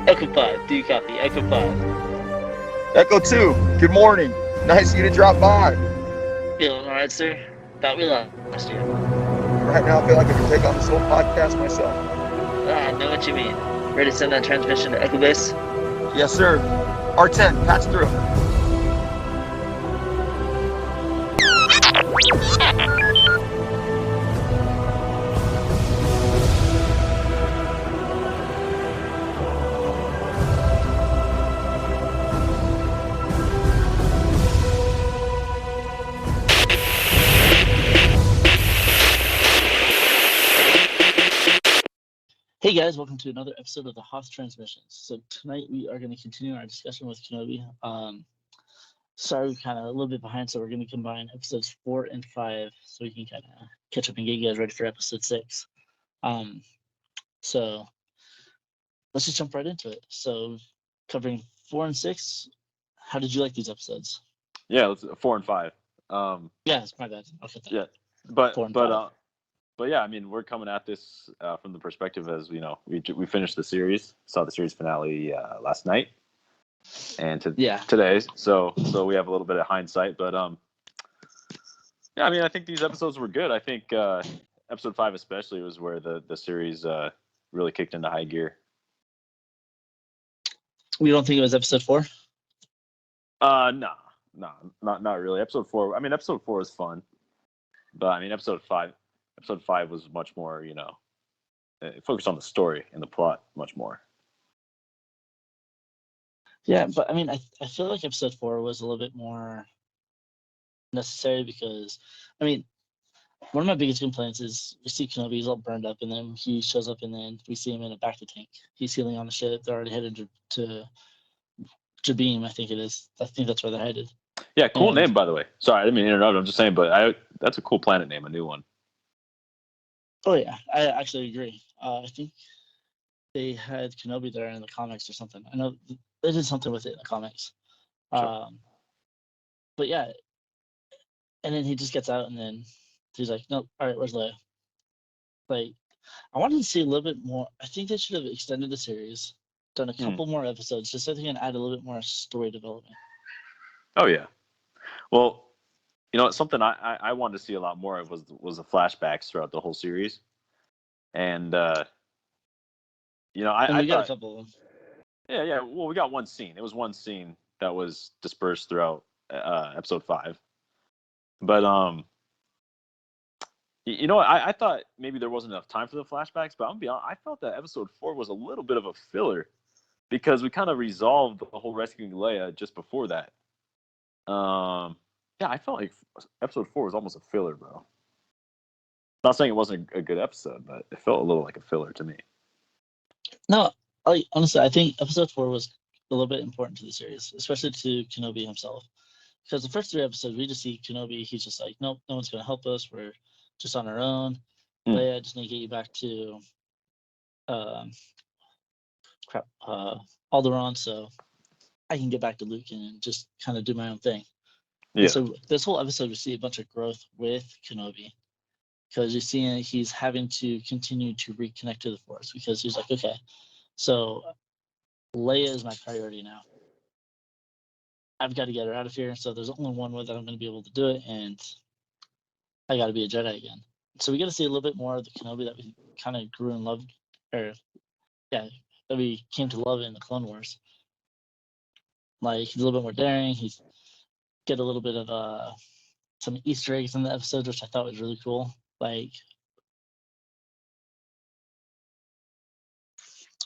Echo 5, do you copy? Echo 5. Echo 2, good morning. Nice of you to drop by. Feeling alright, sir? Thought we lost you. Right now, I feel like I can take on this whole podcast myself. I know what you mean. Ready to send that transmission to Echo Base? Yes, sir. R10, patch through. Hey guys, welcome to another episode of the Hoth Transmissions. So tonight we are going to continue our discussion with Kenobi. Sorry, we're kind of a little bit behind, so we're going to combine episodes 4 and 5 so we can kind of catch up and get you guys ready for episode 6. So let's just jump right into it. So covering 4 and 6, how did you like these episodes? Yeah, let's 4 and 5. Yeah, it's my bad. Okay. Yeah, but 4 and 5. But yeah, I mean, we're coming at this from the perspective as we finished the series, saw the series finale last night, and today, so we have a little bit of hindsight. But yeah, I mean, I think these episodes were good. I think episode 5 especially was where the series really kicked into high gear. We don't think it was episode 4? No, not really. Episode 4. I mean, episode 4 was fun, but I mean, episode 5 was much more, it focused on the story and the plot much more. Yeah, but I mean, I feel like episode 4 was a little bit more necessary because, I mean, one of my biggest complaints is we see Kenobi, he's all burned up, and then he shows up, and then we see him in a back to tank. He's healing on the ship. They're already headed to Jabim, I think it is. I think that's where they're headed. Yeah, cool name, by the way. Sorry, I didn't mean to interrupt. I'm just saying, but that's a cool planet name, a new one. Oh, yeah, I actually agree. I think they had Kenobi there in the comics or something. I know they did something with it in the comics. Sure. But yeah, and then he just gets out, and then he's like, "Nope, all right, where's Leia?" Like, I wanted to see a little bit more. I think they should have extended the series, done a couple more episodes, just so they can add a little bit more story development. Oh yeah, well, something I wanted to see a lot more of was the flashbacks throughout the whole series, and I got thought, a couple of them. Yeah. Well, we got one scene. It was one scene that was dispersed throughout episode 5, but I thought maybe there wasn't enough time for the flashbacks, but I'm gonna be honest, I felt that episode 4 was a little bit of a filler because we kind of resolved the whole rescuing Leia just before that. Yeah, I felt like episode 4 was almost a filler, bro. Not saying it wasn't a good episode, but it felt a little like a filler to me. No, honestly, I think episode 4 was a little bit important to the series, especially to Kenobi himself. Because the first 3 episodes, we just see Kenobi, he's just like, nope, no one's going to help us. We're just on our own. Leia, I just need to get you back to Alderaan so I can get back to Luke and just kind of do my own thing. Yeah. And so this whole episode, we see a bunch of growth with Kenobi. Because you're seeing he's having to continue to reconnect to the Force. Because he's like, okay, so Leia is my priority now. I've got to get her out of here. So there's only one way that I'm going to be able to do it, and I got to be a Jedi again. So we got to see a little bit more of the Kenobi that we kind of grew and loved, that we came to love in the Clone Wars. Like, he's a little bit more daring. He's get a little bit of some Easter eggs in the episode, which I thought was really cool. Like,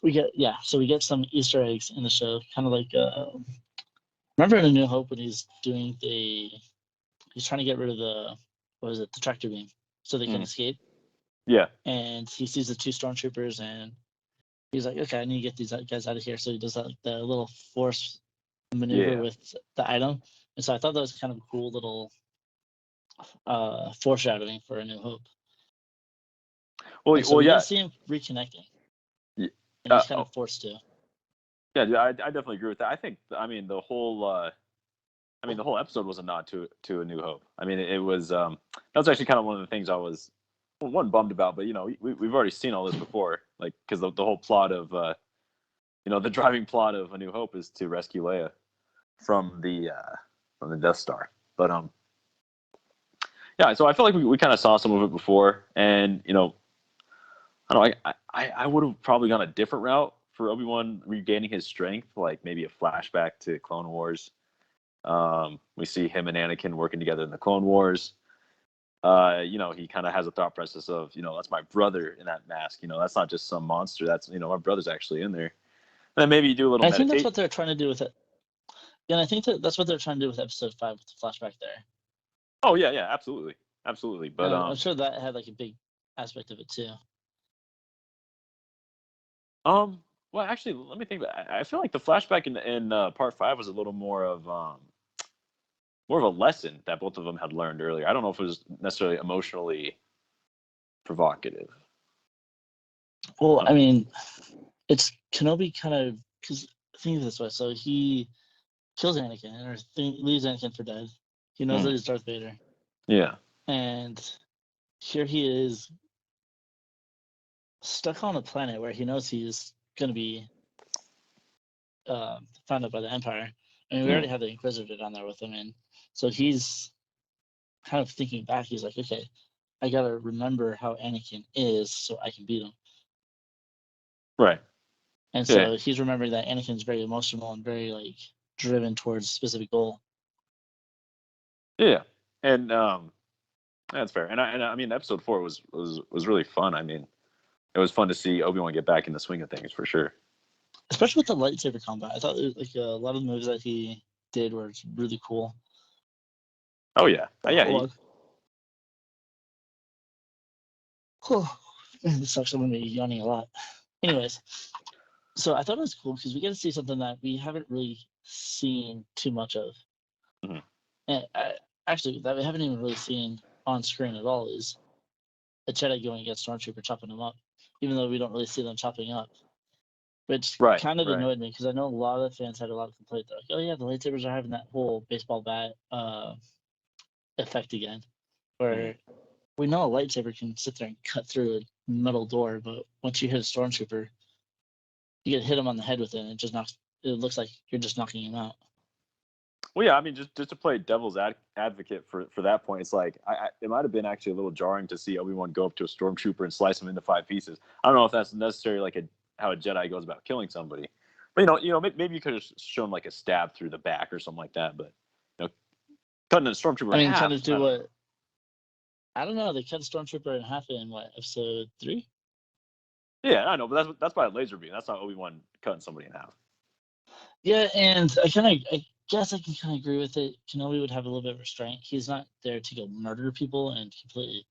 we get some Easter eggs in the show, kind of like remember in A New Hope when he's trying to get rid of the tractor beam so they can escape. Yeah. And he sees the 2 stormtroopers and he's like, okay, I need to get these guys out of here. So he does that, like, the little force maneuver with the item. And so I thought that was kind of a cool little foreshadowing for A New Hope. Well, we got to see him reconnecting. Yeah. And he's kind of forced to. Yeah, I definitely agree with that. I think, the whole episode was a nod to A New Hope. I mean, it was was actually kind of one of the things I was bummed about. But we've already seen all this before, like because the whole plot of the driving plot of A New Hope is to rescue Leia from the Death Star. But yeah. So I feel like we kind of saw some of it before, and I don't know. I would have probably gone a different route for Obi-Wan regaining his strength, like maybe a flashback to Clone Wars. We see him and Anakin working together in the Clone Wars. He kind of has a thought process of, that's my brother in that mask. That's not just some monster. That's, my brother's actually in there. And then maybe you do a little meditation. I think that's what they're trying to do with it. Yeah, and I think that's what they're trying to do with Episode 5 with the flashback there. Oh, yeah, absolutely. Absolutely. But I'm sure that had like a big aspect of it too. Well, actually, let me think. I feel like the flashback in Part 5 was a little more of a lesson that both of them had learned earlier. I don't know if it was necessarily emotionally provocative. Well, I mean, it's Kenobi kind of, because think of it this way. So he kills Anakin or leaves Anakin for dead. He knows that he's Darth Vader. Yeah. And here he is stuck on a planet where he knows he's going to be found out by the Empire. I mean, we already have the Inquisitor down there with him. And so he's kind of thinking back. He's like, okay, I got to remember how Anakin is so I can beat him. Right. And so he's remembering that Anakin's very emotional and very like driven towards a specific goal. Yeah, and that's fair. And I mean, Episode 4 was really fun. I mean, it was fun to see Obi-Wan get back in the swing of things for sure. Especially with the lightsaber combat, I thought like a lot of the moves that he did were really cool. Oh yeah, yeah. This actually made me yawning a lot. Anyways, so I thought it was cool because we get to see something that we haven't really seen too much of. Mm-hmm. And actually, that we haven't even really seen on screen at all is a Jedi going against Stormtrooper chopping them up, even though we don't really see them chopping up. Which kind of annoyed me because I know a lot of fans had a lot of complaints. They're like, oh yeah, the lightsabers are having that whole baseball bat effect again, where we know a lightsaber can sit there and cut through a metal door, but once you hit a Stormtrooper, you get hit him on the head with it, and it looks like you're just knocking him out. Well, yeah, I mean, just to play devil's advocate for that point, it's like it might have been actually a little jarring to see Obi-Wan go up to a Stormtrooper and slice him into 5 pieces. I don't know if that's necessarily like how a Jedi goes about killing somebody, but maybe you could have shown like a stab through the back or something like that. But cutting a Stormtrooper in half. Kind of do what? I don't know. They cut a Stormtrooper in half in Episode 3? Yeah, I know, but that's by a laser beam. That's not Obi-Wan cutting somebody in half. Yeah, and I guess I can kind of agree with it. Kenobi would have a little bit of restraint. He's not there to go murder people and completely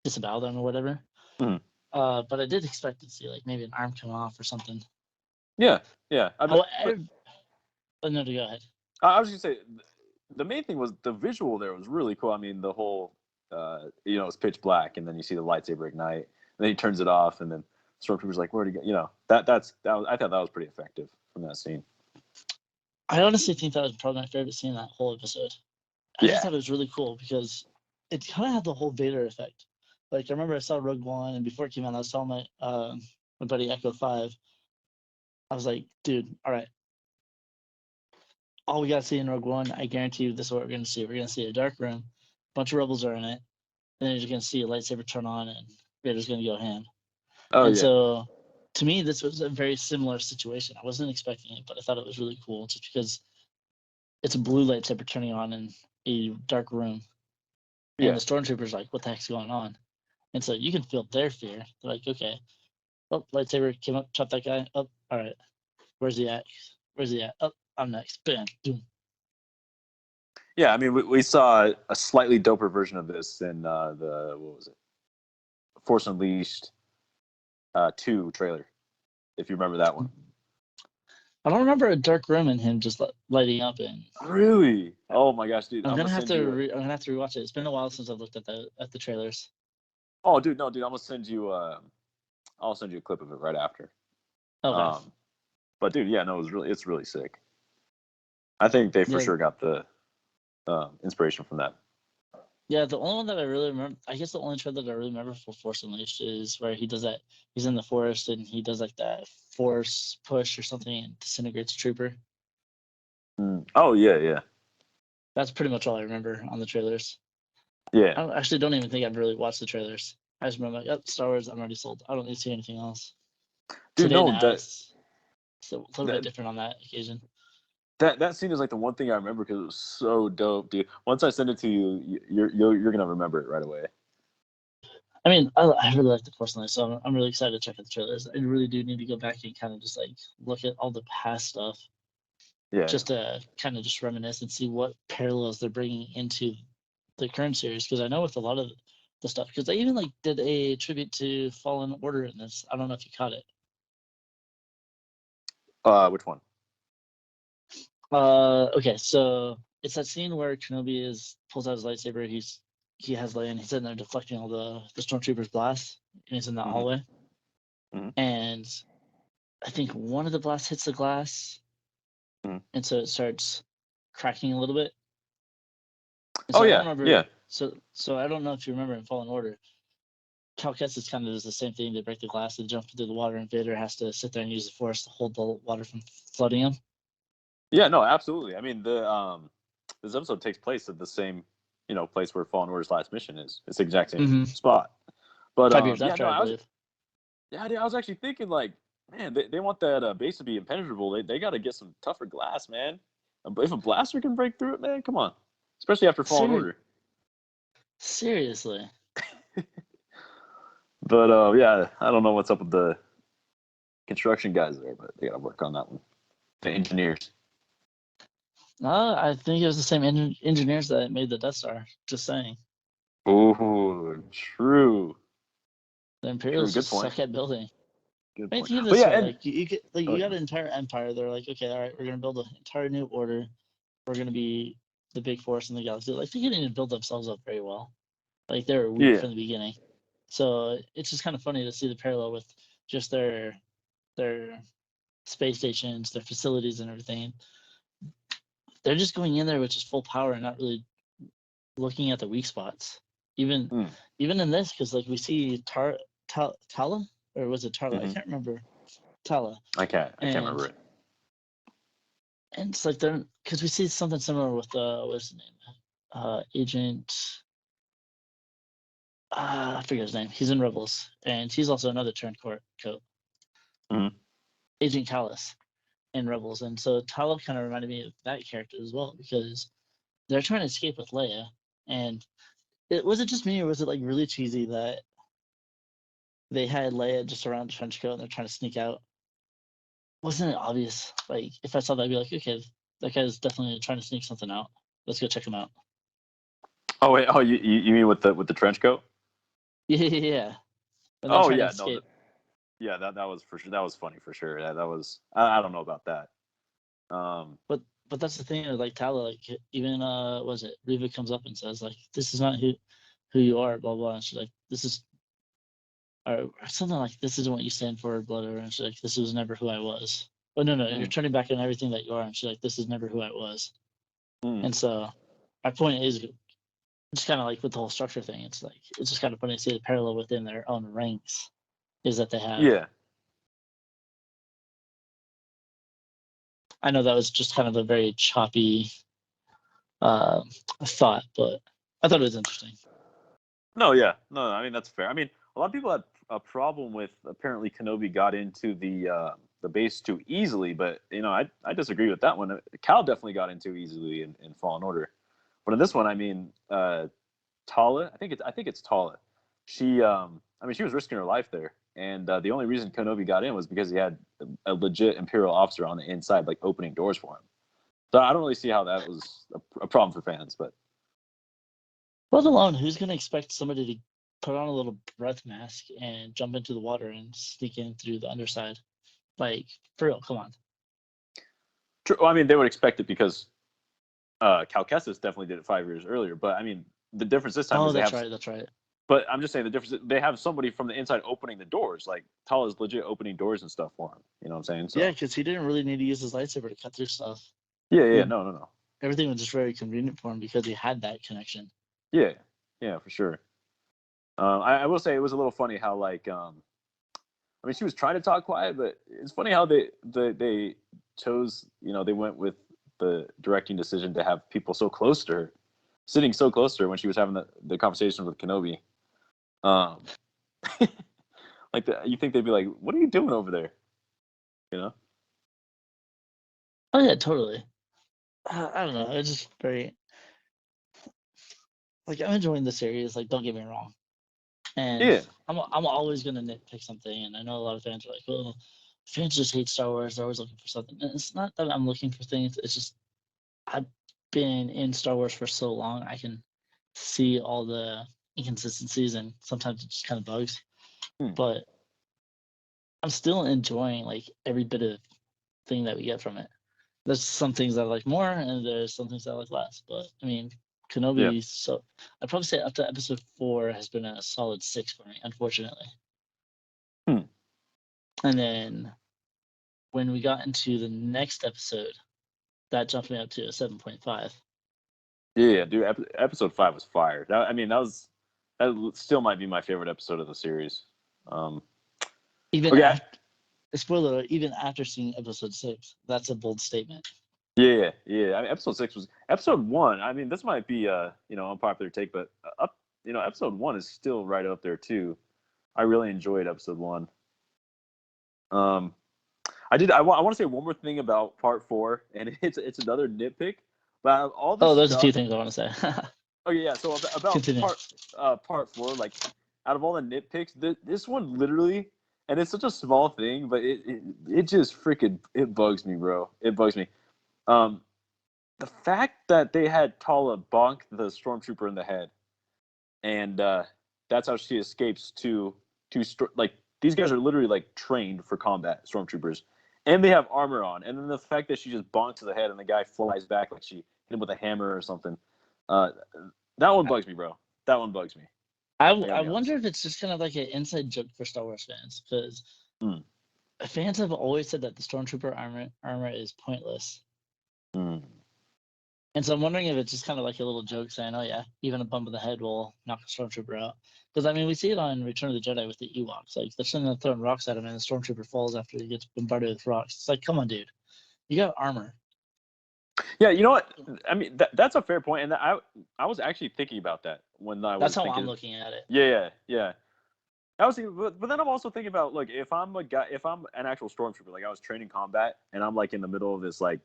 disavow them or whatever. Mm-hmm. But I did expect to see like maybe an arm come off or something. Yeah. No, to go ahead. I was just gonna say the main thing was the visual there was really cool. I mean, the whole it's pitch black, and then you see the lightsaber ignite, and then he turns it off, and then Stormtrooper's like, "Where'd he go?" I thought that was pretty effective from that scene. I honestly think that was probably my favorite scene in that whole episode. I just thought it was really cool because it kind of had the whole Vader effect. Like I remember I saw Rogue One, and before it came out, I saw my buddy Echo 5. I was like, dude, all right. All we got to see in Rogue One, I guarantee you this is what we're going to see. We're going to see a dark room, a bunch of rebels are in it, and then you're just going to see a lightsaber turn on, and Vader's going to go ham. So, to me, this was a very similar situation. I wasn't expecting it, but I thought it was really cool just because it's a blue lightsaber turning on in a dark room. And the Stormtroopers like, what the heck's going on? And so you can feel their fear. They're like, okay, lightsaber came up, chopped that guy. Oh, all right. Where's he at? Oh, I'm next. Bam, boom. Yeah, I mean, we saw a slightly doper version of this in the Force Unleashed 2 trailer, if you remember that one. I don't remember a dark room and him just lighting up. Really? Oh my gosh, dude! I'm gonna have to rewatch it. It's been a while since I've looked at the trailers. Oh, dude, no, dude! I'm gonna send you. I'll send you a clip of it right after. Okay. But dude, yeah, no, it's really sick. I think they for sure got the inspiration from that. Yeah, the only one that I really remember, I guess the only trailer that I really remember for Force Unleashed is where he does that. He's in the forest and he does like that force push or something and disintegrates a trooper. Oh yeah. That's pretty much all I remember on the trailers. Yeah. I actually don't even think I've really watched the trailers. I just remember, yep, Star Wars, I'm already sold. I don't need to see anything else. Dude, Today no, now, it's a little bit different on that occasion. That scene is like the one thing I remember because it was so dope, dude. Once I send it to you, you're gonna remember it right away. I mean, I really like the Force Unleashed, so I'm really excited to check out the trailers. I really do need to go back and kind of just like look at all the past stuff. Yeah. Just to kind of just reminisce and see what parallels they're bringing into the current series, because I know with a lot of the stuff, because they even like did a tribute to Fallen Order in this. I don't know if you caught it. Which one? Okay, so it's that scene where Kenobi pulls out his lightsaber. He has Leia and he's sitting there deflecting all the stormtroopers' blasts, and he's in that hallway. And I think one of the blasts hits the glass, and so it starts cracking a little bit. And so I don't remember. Yeah. So I don't know if you remember in Fallen Order, Cal Kestis kind of does the same thing. They break the glass, they jump into the water, and Vader has to sit there and use the Force to hold the water from flooding him. Yeah, no, absolutely. I mean, this episode takes place at the same, place where Fallen Order's last mission is. It's the exact same spot. But 5 years after, I believe. I was actually thinking like, man, they want that base to be impenetrable. They got to get some tougher glass, man. If a blaster can break through it, man, come on. Especially after Fallen Order. Seriously. But yeah, I don't know what's up with the construction guys there, but they got to work on that one. The engineers. I think it was the same engineers that made the Death Star. Just saying. Oh, true. The Imperials just suck at building. Good point. Think of this way, like you got an entire empire. They're like, okay, all right, we're gonna build an entire new order. We're gonna be the big force in the galaxy. Like they didn't even build themselves up very well. Like they were weak from the beginning. So it's just kind of funny to see the parallel with just their space stations, their facilities, and everything. They're just going in there with just full power and not really looking at the weak spots. Even in this, because like we see Tala, or was it Tarla? I can't remember. Tala. I can't remember it. And it's like because we see something similar with what's his name? Agent. I forget his name. He's in Rebels, and he's also another turncoat. Agent Callus in Rebels, and so Tala kind of reminded me of that character as well, because they're trying to escape with Leia, and was it just me, or was it like really cheesy that they had Leia just around the trench coat and they're trying to sneak out? Wasn't it obvious? Like if I saw that, I'd be like, okay, that guy's definitely trying to sneak something out. Let's go check him out. Oh wait, you mean with the trench coat? Yeah. Oh yeah, no. That was for sure. That was funny for sure. That was I don't know about that. But that's the thing. Like Tala, like even was it Reva comes up and says like, this is not who you are, blah blah. And she's like, this is, or something like, this isn't what you stand for, blah blah. And she's like, this was never who I was. Oh no, you're turning back on everything that you are. And she's like, this is never who I was. And so my point is just kind of like with the whole structure thing. It's like it's just kind of funny to see the parallel within their own ranks is that they have. Yeah. I know that was just kind of a very choppy thought, but I thought it was interesting. No, yeah. No, I mean, that's fair. I mean, a lot of people had a problem with apparently Kenobi got into the base too easily, but, I disagree with that one. Cal definitely got into easily in Fallen Order. But in this one, I mean, Tala, I think it's Tala. She was risking her life there. And the only reason Kenobi got in was because he had a legit Imperial officer on the inside, like opening doors for him. So I don't really see how that was a problem for fans, but. Let alone, who's going to expect somebody to put on a little breath mask and jump into the water and sneak in through the underside? Like, for real, come on. True. Well, I mean, they would expect it because Cal Kestis definitely did it 5 years earlier. But, I mean, the difference this time is that's right. But I'm just saying the difference is they have somebody from the inside opening the doors. Like, Tala's legit opening doors and stuff for him. You know what I'm saying? So. Yeah, because he didn't really need to use his lightsaber to cut through stuff. Yeah, no. Everything was just very convenient for him because he had that connection. Yeah. Yeah, for sure. I will say it was a little funny how like I mean, she was trying to talk quiet, but it's funny how they chose, they went with the directing decision to have people so close to her, sitting so close to her when she was having the conversation with Kenobi. Like you think they'd be like, "What are you doing over there?" You know? Oh yeah, totally. I don't know. It's just very like I'm enjoying the series. Like, don't get me wrong. And Yeah. I'm always gonna nitpick something, and I know a lot of fans are like, "Well, fans just hate Star Wars. They're always looking for something." And it's not that I'm looking for things. It's just I've been in Star Wars for so long. I can see all the inconsistencies, and sometimes it just kind of bugs. But I'm still enjoying like every bit of thing that we get from it. There's some things I like more, and there's some things I like less. But I mean, Kenobi. So I'd probably say up to episode 4 has been a solid 6 for me, unfortunately. And then when we got into the next episode, that jumped me up to a 7.5. Yeah, dude. Episode 5 was fire. That still might be my favorite episode of the series. Even after, spoiler alert, even after seeing episode 6, that's a bold statement. Yeah. I mean, episode 1. I mean, this might be unpopular take, but episode 1 is still right up there too. I really enjoyed episode 1. I want to say one more thing about part 4, and it's another nitpick. But all this there's a few things I want to say. Okay, yeah. So about part 4, like out of all the nitpicks, this one literally, and it's such a small thing, but it just freaking bugs me, bro. It bugs me. The fact that they had Tala bonk the stormtrooper in the head, and that's how she escapes to like these guys are literally like trained for combat, stormtroopers, and they have armor on, and then the fact that she just bonks to the head and the guy flies back like she hit him with a hammer or something. That one bugs me, bro. That one bugs me. I wonder if it's just kind of like an inside joke for Star Wars fans, because fans have always said that the stormtrooper armor is pointless. And so I'm wondering if it's just kind of like a little joke saying, "Oh yeah, even a bump of the head will knock a stormtrooper out." Because I mean, we see it on Return of the Jedi with the Ewoks. Like they're sitting there throwing rocks at him, and the stormtrooper falls after he gets bombarded with rocks. It's like, come on, dude, you got armor. Yeah, you know what? I mean, that's a fair point, and I was actually thinking about that when I was. That's how I'm looking at it. Yeah. I was thinking, but then I'm also thinking about, look, if I'm an actual stormtrooper, like I was training combat, and I'm like in the middle of this like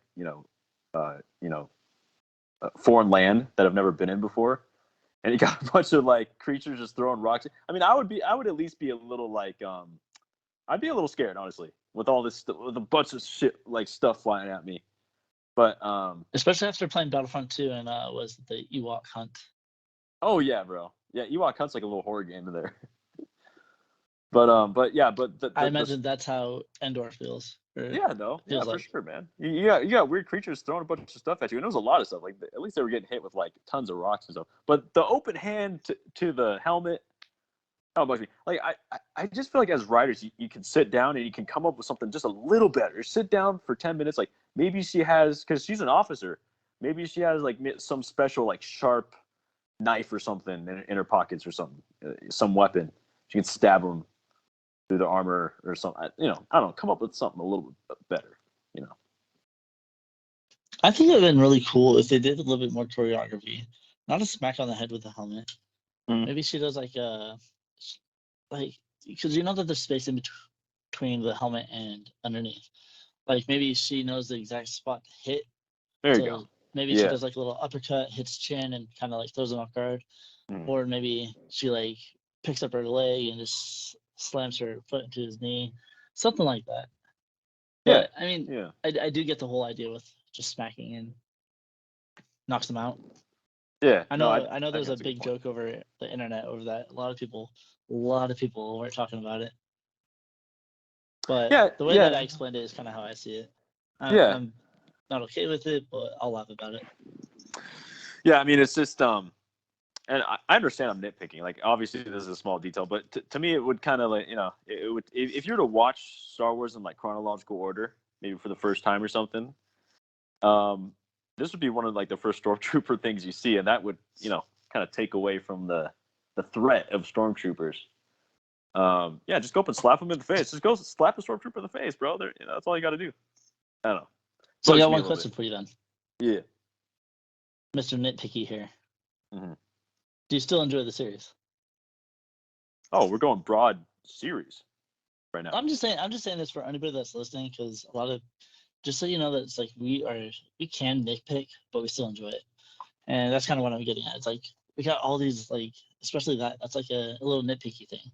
foreign land that I've never been in before, and you got a bunch of like creatures just throwing rocks. I mean, I would at least be a little like I'd be a little scared, honestly, with all this with a bunch of shit like stuff flying at me. But especially after playing Battlefront 2 and was the Ewok Hunt. Oh yeah, bro. Yeah, Ewok Hunt's like a little horror game in there. But I imagine that's how Endor feels. Yeah, for sure, man. You got weird creatures throwing a bunch of stuff at you, and it was a lot of stuff. Like at least they were getting hit with like tons of rocks and stuff. But the open hand to the helmet, that bugs me. Like I just feel like as writers, you can sit down and you can come up with something just a little better. Sit down for 10 minutes. Like maybe she has, because she's an officer. Maybe she has like some special like sharp knife or something in her pockets or something, some weapon. She can stab them through the armor or something. I don't know. Come up with something a little bit better. I think it would have been really cool if they did a little bit more choreography. Not a smack on the head with the helmet. Maybe she does like because you know that there's space in between the helmet and underneath. Like maybe she knows the exact spot to hit. There you go. Maybe she does like a little uppercut, hits chin, and kind of like throws him off guard. Or maybe she like picks up her leg and just slams her foot into his knee, something like that. But I mean, I do get the whole idea with just smacking and knocks them out. Yeah, I know there's a big joke over the internet over that. A lot of people weren't talking about it. But the way that I explained it is kind of how I see it. I'm not okay with it, but I'll laugh about it. Yeah, I mean, it's just and I understand I'm nitpicking. Like, obviously, this is a small detail, but to me, it would kind of like, it would, if you were to watch Star Wars in like chronological order, maybe for the first time or something, this would be one of like the first stormtrooper things you see, and that would, kind of take away from the threat of stormtroopers. Just go up and slap them in the face. Just go slap a stormtrooper in the face, bro. That's all you got to do. I don't know. So I got one question for you then. Yeah. Mr. Nitpicky here. Mm-hmm. Do you still enjoy the series? Oh, we're going broad series right now. I'm just saying this for anybody that's listening, because a lot of, just so you know that it's like we can nitpick, but we still enjoy it, and that's kind of what I'm getting at. It's like we got all these, like, especially that's like a little nitpicky thing.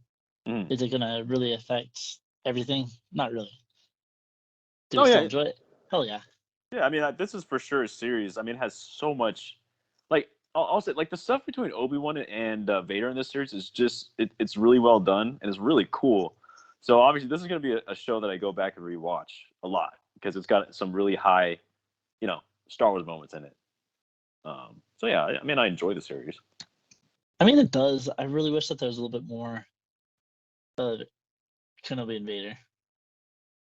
Mm. Is it gonna really affect everything? Not really. Do we still enjoy it? Hell yeah. Yeah, I mean, this is for sure a series. I mean, it has so much, like, I'll say, like, the stuff between Obi-Wan and Vader in this series is just, it's really well done, and it's really cool. So, obviously, this is going to be a show that I go back and rewatch a lot, because it's got some really high, Star Wars moments in it. So, yeah, I mean, I enjoy the series. I mean, it does. I really wish that there was a little bit more Kenobi and Vader.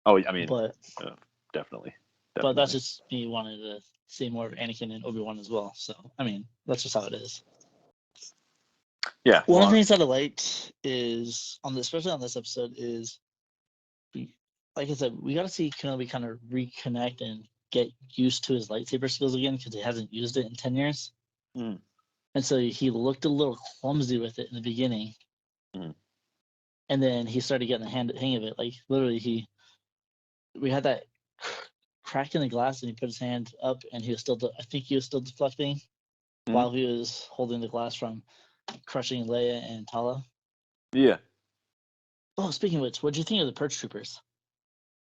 Oh, I mean, but definitely. But that's just me wanting to see more of Anakin and Obi-Wan as well. So, I mean, that's just how it is. Yeah. One of the things that I liked is, especially on this episode, is, like I said, we got to see Kenobi kind of reconnect and get used to his lightsaber skills again, because he hasn't used it in 10 years. Mm. And so he looked a little clumsy with it in the beginning. Mm. And then he started getting the hang of it. Like, literally, we had that crack in the glass, and he put his hand up, and I think he was still deflecting while he was holding the glass from crushing Leia and Tala. Yeah. Oh, speaking of which, what did you think of the Purge Troopers?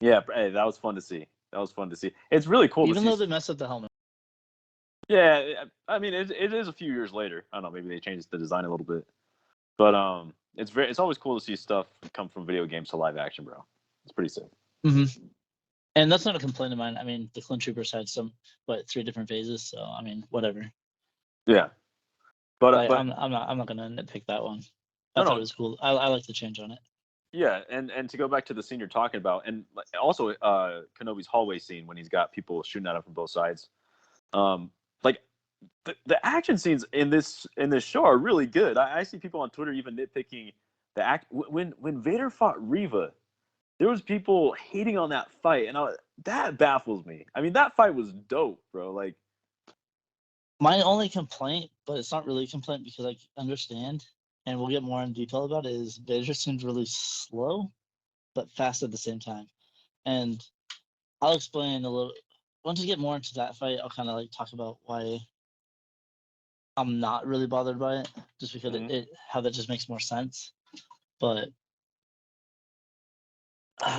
Yeah, hey, that was fun to see. It's really cool Even though they messed up the helmet. Yeah, I mean, it is a few years later. I don't know, maybe they changed the design a little bit, but it's always cool to see stuff come from video games to live action, bro. It's pretty sick. Mm-hmm. And that's not a complaint of mine. I mean, the Clone Troopers had 3 different phases, so I mean, whatever. Yeah, but I'm not gonna nitpick that one. I thought it was cool. I like the change on it. Yeah, and to go back to the scene you're talking about, and also Kenobi's hallway scene when he's got people shooting at him from both sides. Like the action scenes in this show are really good. I see people on Twitter even nitpicking when Vader fought Reva. There was people hating on that fight, and that baffles me. I mean, that fight was dope, bro. Like, my only complaint, but it's not really a complaint because I understand, and we'll get more in detail about it, is Vader seems really slow, but fast at the same time. And I'll explain a little. Once we get more into that fight, I'll kind of like talk about why I'm not really bothered by it, just because how that just makes more sense. But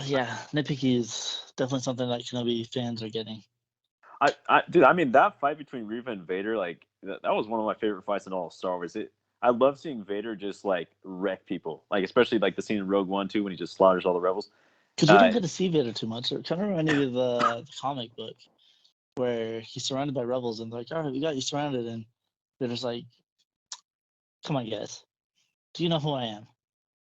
yeah, nitpicky is definitely something that Kenobi fans are getting. Dude, I mean, that fight between Reva and Vader, like that was one of my favorite fights in all of Star Wars. I love seeing Vader just like wreck people, like especially like the scene in Rogue One too when he just slaughters all the rebels. Because we don't get to see Vader too much. It kind of reminded me of the comic book where he's surrounded by rebels and they're like, all right, we got you surrounded, and Vader's like, come on, guys, do you know who I am?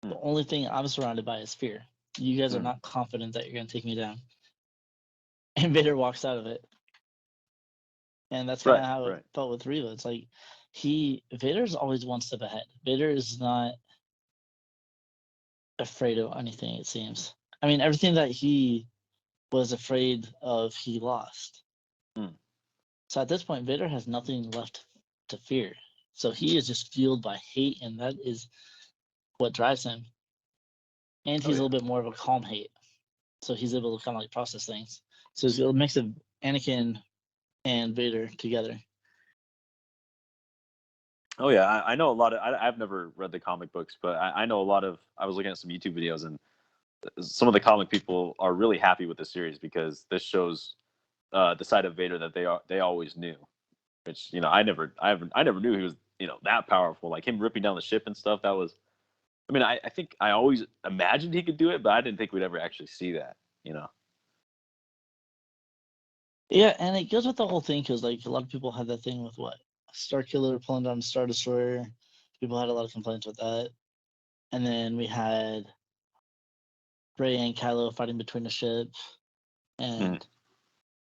The only thing I'm surrounded by is fear. You guys are not confident that you're going to take me down. And Vader walks out of it. And that's kind of how it felt with Reva. It's like Vader's always one step ahead. Vader is not afraid of anything, it seems. I mean, everything that he was afraid of, he lost. So at this point, Vader has nothing left to fear. So he is just fueled by hate, and that is what drives him. And he's a little bit more of a calm hate. So he's able to kind of like process things. So it's a mix of Anakin and Vader together. Oh yeah, I know a lot of. I've never read the comic books, but I know a lot of. I was looking at some YouTube videos, and some of the comic people are really happy with the series because this shows the side of Vader that they always knew. Which I never knew he was that powerful. Like him ripping down the ship and stuff. That was. I mean, I think I always imagined he could do it, but I didn't think we'd ever actually see that. Yeah, and it goes with the whole thing because like a lot of people had that thing with Starkiller pulling down a Star Destroyer. People had a lot of complaints with that. And then we had Rey and Kylo fighting between the ships. And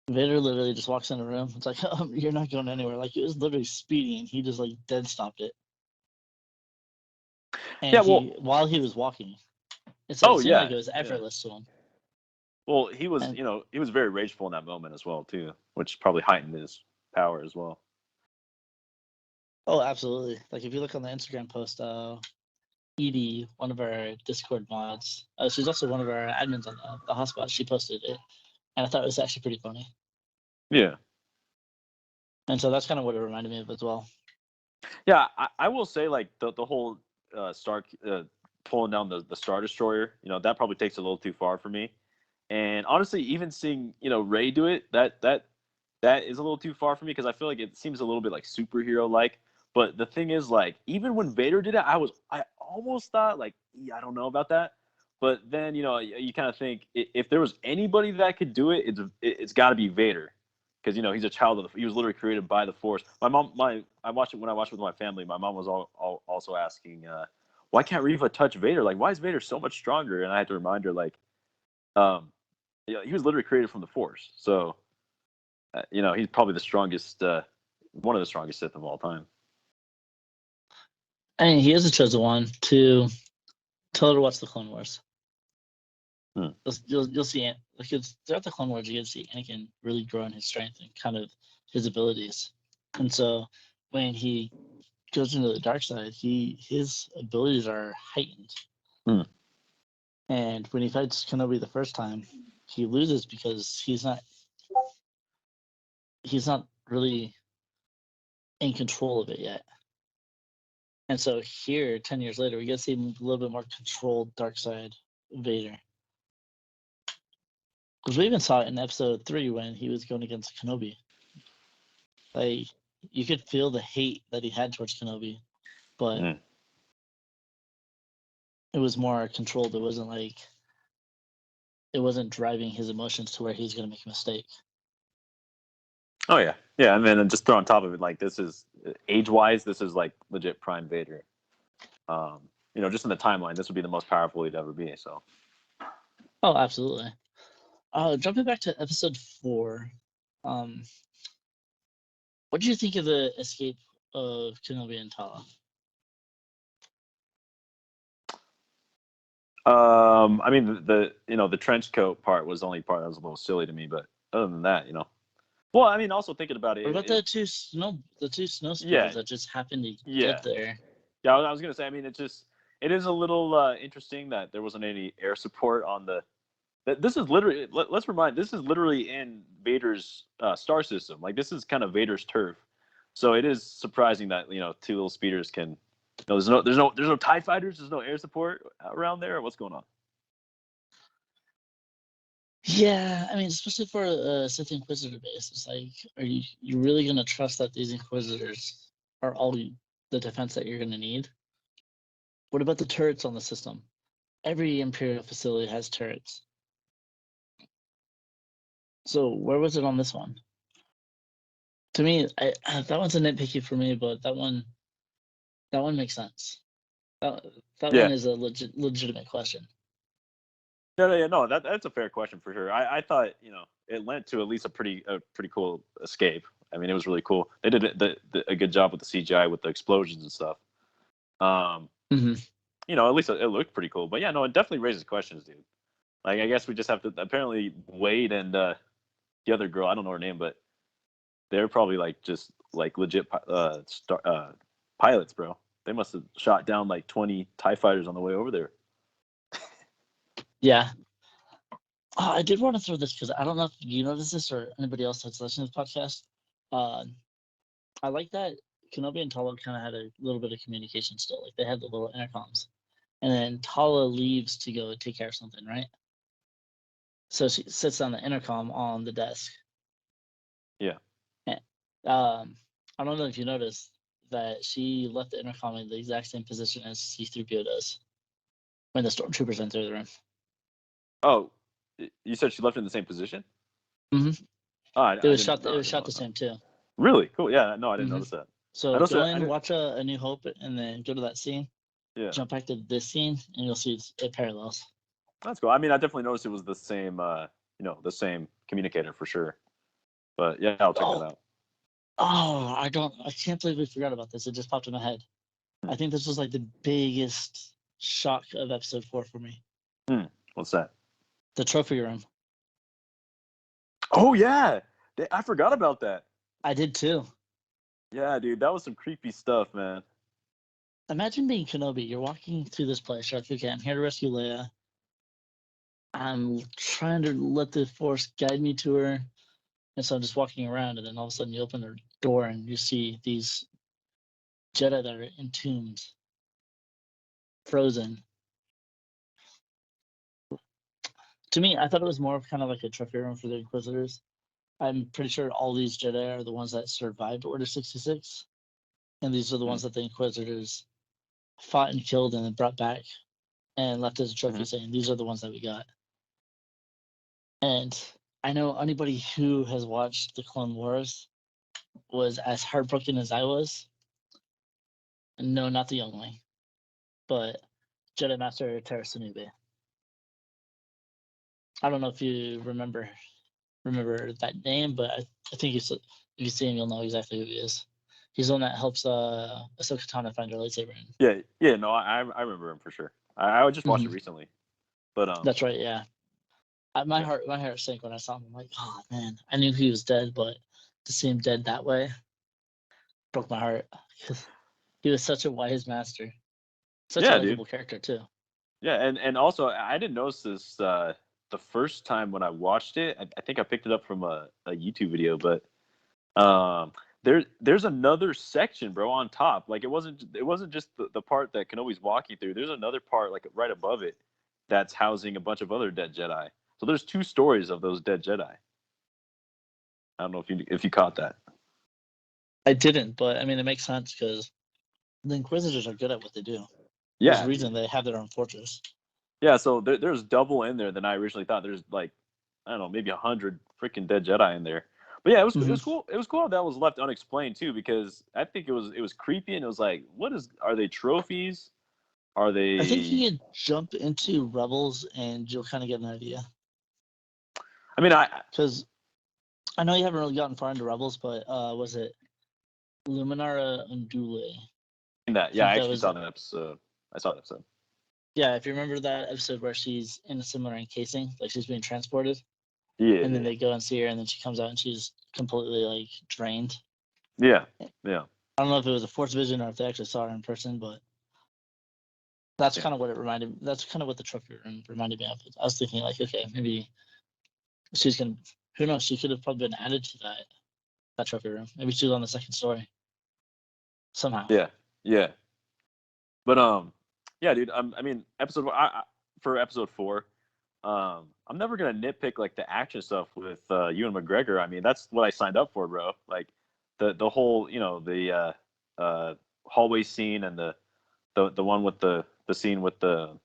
Vader literally just walks in the room. It's like, you're not going anywhere. Like, it was literally speeding. He just, like, dead stopped it. And while he was walking. And so it seemed like it was effortless to him. Well, he was, he was very rageful in that moment as well, too, which probably heightened his power as well. Oh, absolutely. Like, if you look on the Instagram post, Edie, one of our Discord mods, she's also one of our admins on the hotspot. She posted it, and I thought it was actually pretty funny. Yeah. And so that's kind of what it reminded me of as well. Yeah, I will say, like, the whole Star pulling down the Star Destroyer, that probably takes a little too far for me. And honestly, even seeing Rey do it, that is a little too far for me because I feel like it seems a little bit like superhero like. But the thing is, like, even when Vader did it, I almost thought, like, yeah, I don't know about that. But then you kind of think if there was anybody that could do it, it's got to be Vader, because he's a child of he was literally created by the Force. I watched it when I watched it with my family. My mom was also asking, why can't Reva touch Vader? Like, why is Vader so much stronger? And I had to remind her, like, he was literally created from the Force. So, he's probably the strongest, one of the strongest Sith of all time. I mean, he is a chosen one to tell her to watch the Clone Wars. You'll see it. Like, it's throughout the Clone Wars, you get to see Anakin really grow in his strength and kind of his abilities. And so when he goes into the dark side, his abilities are heightened. And when he fights Kenobi the first time, he loses because he's not really in control of it yet. And so here, 10 years later, we get to see a little bit more controlled dark side Vader. Because we even saw it in episode 3 when he was going against Kenobi. Like, you could feel the hate that he had towards Kenobi, but it was more controlled. It wasn't driving his emotions to where he's going to make a mistake. Oh yeah, yeah, and then just throw on top of it, like, this is age-wise, this is like legit prime Vader. Just in the timeline, this would be the most powerful he'd ever be. So. Oh, absolutely. Jumping back to episode 4, what did you think of the escape of Kenobi and Tala? I mean, the trench coat part was the only part that was a little silly to me, but other than that, well, I mean, also thinking about it. What about the two snow speeders that just happened to get there? Yeah, I was gonna say. I mean, it is a little interesting that there wasn't any air support on the. This is literally. Let's remind. This is literally in Vader's star system. Like, this is kind of Vader's turf. So it is surprising that two little speeders can. There's no TIE fighters. There's no air support around there. What's going on? Yeah, I mean, especially for a Sith Inquisitor base, it's like, are you really gonna trust that these Inquisitors are all the defense that you're gonna need? What about the turrets on the system? Every Imperial facility has turrets. So where was it on this one? To me, that one's a nitpicky for me, but that one makes sense. That one is a legitimate question. No, that's a fair question for sure. I thought it lent to at least a pretty cool escape. I mean, it was really cool. They did a good job with the CGI with the explosions and stuff. At least it looked pretty cool. But yeah, no, it definitely raises questions, dude. Like, I guess we just have to. Apparently, Wade and the other girl, I don't know her name, but they're probably like just like legit pilots, bro. They must have shot down like 20 TIE fighters on the way over there. Yeah. Oh, I did want to throw this because I don't know if you noticed this or anybody else that's listening to this podcast. I like that Kenobi and Tala kind of had a little bit of communication still. Like, they had the little intercoms. And then Tala leaves to go take care of something, right? So she sits on the intercom on the desk. Yeah. And, I don't know if you noticed that she left the intercom in the exact same position as C-3PO does when the stormtroopers enter the room. Oh, you said she left in the same position? Mm-hmm. Oh, it was shot the same too. Really? Cool. Yeah, no, I didn't notice that. So go in, watch A New Hope, and then go to that scene. Yeah. Jump back to this scene, and you'll see it parallels. That's cool. I mean, I definitely noticed it was the same, the same communicator for sure. But yeah, I'll check that out. Oh, I can't believe we forgot about this. It just popped in my head. I think this was like the biggest shock of episode 4 for me. What's that? The trophy room. Oh yeah, I forgot about that. I did too. Yeah, dude, that was some creepy stuff, man. Imagine being Kenobi. You're walking through this place. You're like, okay, I'm here to rescue Leia. I'm trying to let the Force guide me to her. And so I'm just walking around, and then all of a sudden you open a door and you see these Jedi that are entombed, frozen. To me, I thought it was more of kind of like a trophy room for the Inquisitors. I'm pretty sure all these Jedi are the ones that survived Order 66. And these are the ones that the Inquisitors fought and killed and then brought back and left as a trophy, saying, these are the ones that we got. And I know anybody who has watched the Clone Wars was as heartbroken as I was. No, not the youngling, but Jedi Master Terrasanube. I don't know if you remember that name, but I think if you see him, you'll know exactly who he is. He's the one that helps Ahsoka Tano find her lightsaber. Yeah, no, I remember him for sure. I just watched it recently, but That's right, yeah. My heart sank when I saw him. I'm like, oh man, I knew he was dead, but to see him dead that way broke my heart. He was such a wise master, such a likable character too. Yeah, and also I didn't notice this the first time when I watched it. I think I picked it up from a YouTube video, but there's another section, bro, on top. Like it wasn't just the part that Kenobi's walking through. There's another part like right above it that's housing a bunch of other dead Jedi. So there's 2 stories of those dead Jedi. I don't know if you caught that. I didn't, but I mean it makes sense because the Inquisitors are good at what they do. Yeah, there's a reason they have their own fortress. Yeah, so there's double in there than I originally thought. There's like, I don't know, maybe 100 freaking dead Jedi in there. But yeah, it was cool. It was cool how that was left unexplained too, because I think it was creepy and it was like, are they trophies? Are they? I think you can jump into Rebels and you'll kind of get an idea. I mean, because I know you haven't really gotten far into Rebels, but was it Luminara Undule? I actually saw that episode. I saw that episode. Yeah, if you remember that episode where she's in a similar encasing, like she's being transported. Yeah. And then they go and see her, and then she comes out and she's completely like drained. Yeah. I don't know if it was a Force vision or if they actually saw her in person, but that's kind of what it reminded me. That's kind of what the trophy room reminded me of. I was thinking like, okay, maybe she's gonna. Who knows? She could have probably been added to that trophy room. Maybe she was on the second story somehow. Yeah. But yeah, dude. I mean, for episode 4, I'm never gonna nitpick like the action stuff with Ewan McGregor. I mean, that's what I signed up for, bro. Like the whole, the hallway scene and the one with the scene with the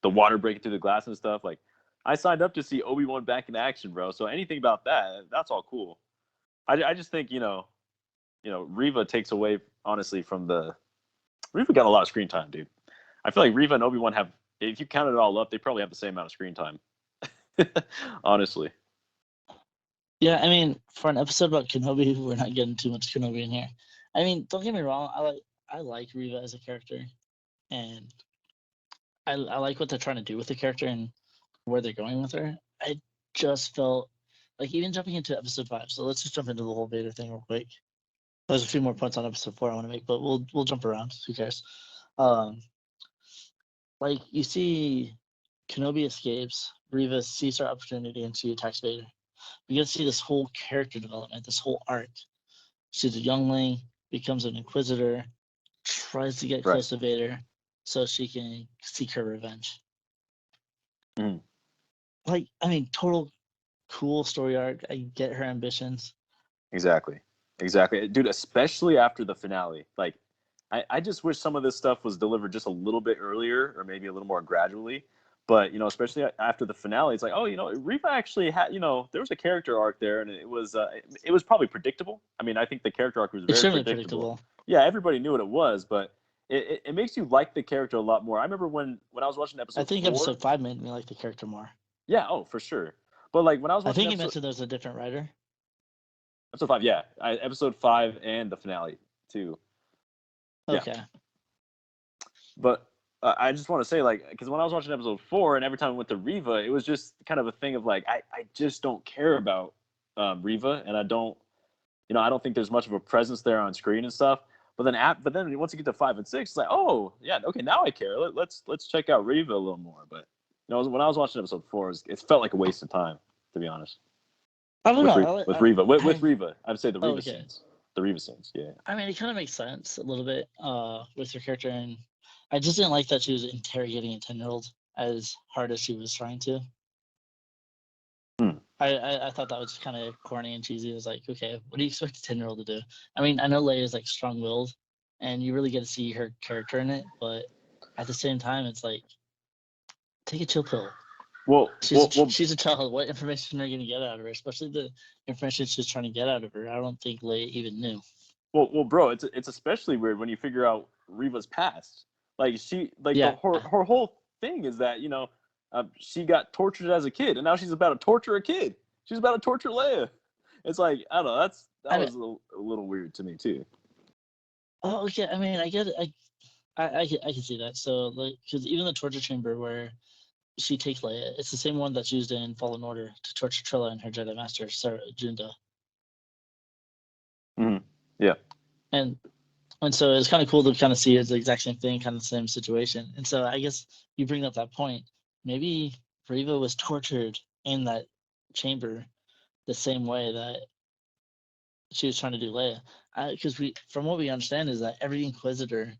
water breaking through the glass and stuff. Like, I signed up to see Obi-Wan back in action, bro. So anything about that's all cool. I just think Reva takes away, honestly, from Reva got a lot of screen time, dude. I feel like Reva and Obi-Wan have, if you count it all up, they probably have the same amount of screen time. Honestly. Yeah, I mean, for an episode about Kenobi, we're not getting too much Kenobi in here. I mean, don't get me wrong, I like Reva as a character, and I like what they're trying to do with the character and where they're going with her. I just felt like even jumping into episode 5. So let's just jump into the whole Vader thing real quick. There's a few more points on episode 4 I want to make, but we'll jump around. Who cares? Like you see, Kenobi escapes. Reva sees her opportunity and she attacks Vader. We get to see this whole character development, this whole arc. She's a youngling, becomes an Inquisitor, tries to get close to Vader so she can seek her revenge. Like, I mean, total cool story arc. I get her ambitions. Exactly, dude. Especially after the finale, like, I just wish some of this stuff was delivered just a little bit earlier, or maybe a little more gradually. But especially after the finale, it's like, oh, Reva actually had, there was a character arc there, and it was probably predictable. I mean, I think the character arc was very predictable. Yeah, everybody knew what it was, but it makes you like the character a lot more. I remember when I was watching episode 4. I think episode 5 made me like the character more. Yeah, for sure. But like when I was watching, I think you mentioned there's a different writer. Episode 5, yeah. Episode 5 and the finale too. Okay. Yeah. But I just want to say, like, because when I was watching episode 4, and every time I went to Reva, it was just kind of a thing of like, I just don't care about Reva, and I don't think there's much of a presence there on screen and stuff. But then once you get to 5 and 6, it's like, oh yeah, okay, now I care. Let's check out Reva a little more. But when I was watching episode 4, it felt like a waste of time, to be honest. I don't know. With Reva, with Reva, I'd say the Reva okay. scenes. The Reva scenes, yeah. I mean, it kind of makes sense a little bit with her character, and I just didn't like that she was interrogating a 10-year-old as hard as she was trying to. I thought that was kind of corny and cheesy. It was like, okay, what do you expect a 10-year-old to do? I mean, I know Leia is like strong-willed, and you really get to see her character in it, but at the same time, it's like, take a chill pill. Well, she's a child. What information are you going to get out of her? Especially the information she's trying to get out of her. I don't think Leia even knew. Well, bro, it's especially weird when you figure out Reva's past. Like her whole thing is that she got tortured as a kid, and now she's about to torture a kid. She's about to torture Leia. It's like, I don't know. That was a little weird to me too. Oh, okay. I mean, I get it. I can see that. So, like, because even the torture chamber where she takes Leia, it's the same one that's used in Fallen Order to torture Trilla and her Jedi Master, Sarah Junda. Mm-hmm. Yeah. And so it's kind of cool to kind of see it's the exact same thing, kind of the same situation. And so I guess you bring up that point. Maybe Reva was tortured in that chamber the same way that she was trying to do Leia. Because from what we understand, is that every Inquisitor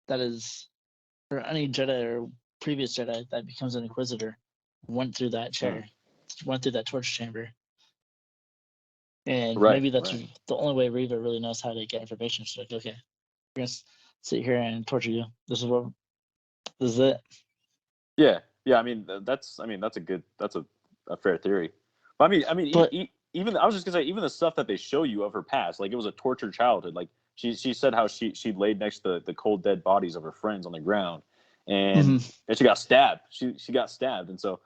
that is, or any Jedi or previous Jedi that becomes an Inquisitor, went through that chair, went through that torture chamber. And maybe that's the only way Reva really knows how to get information. She's like, okay, we're gonna sit here and torture you. This is it. Yeah. I mean, that's a fair theory. But even I was just gonna say, even the stuff that they show you of her past, like it was a tortured childhood. Like she said how she laid next to the cold dead bodies of her friends on the ground, and she got stabbed. She got stabbed, and so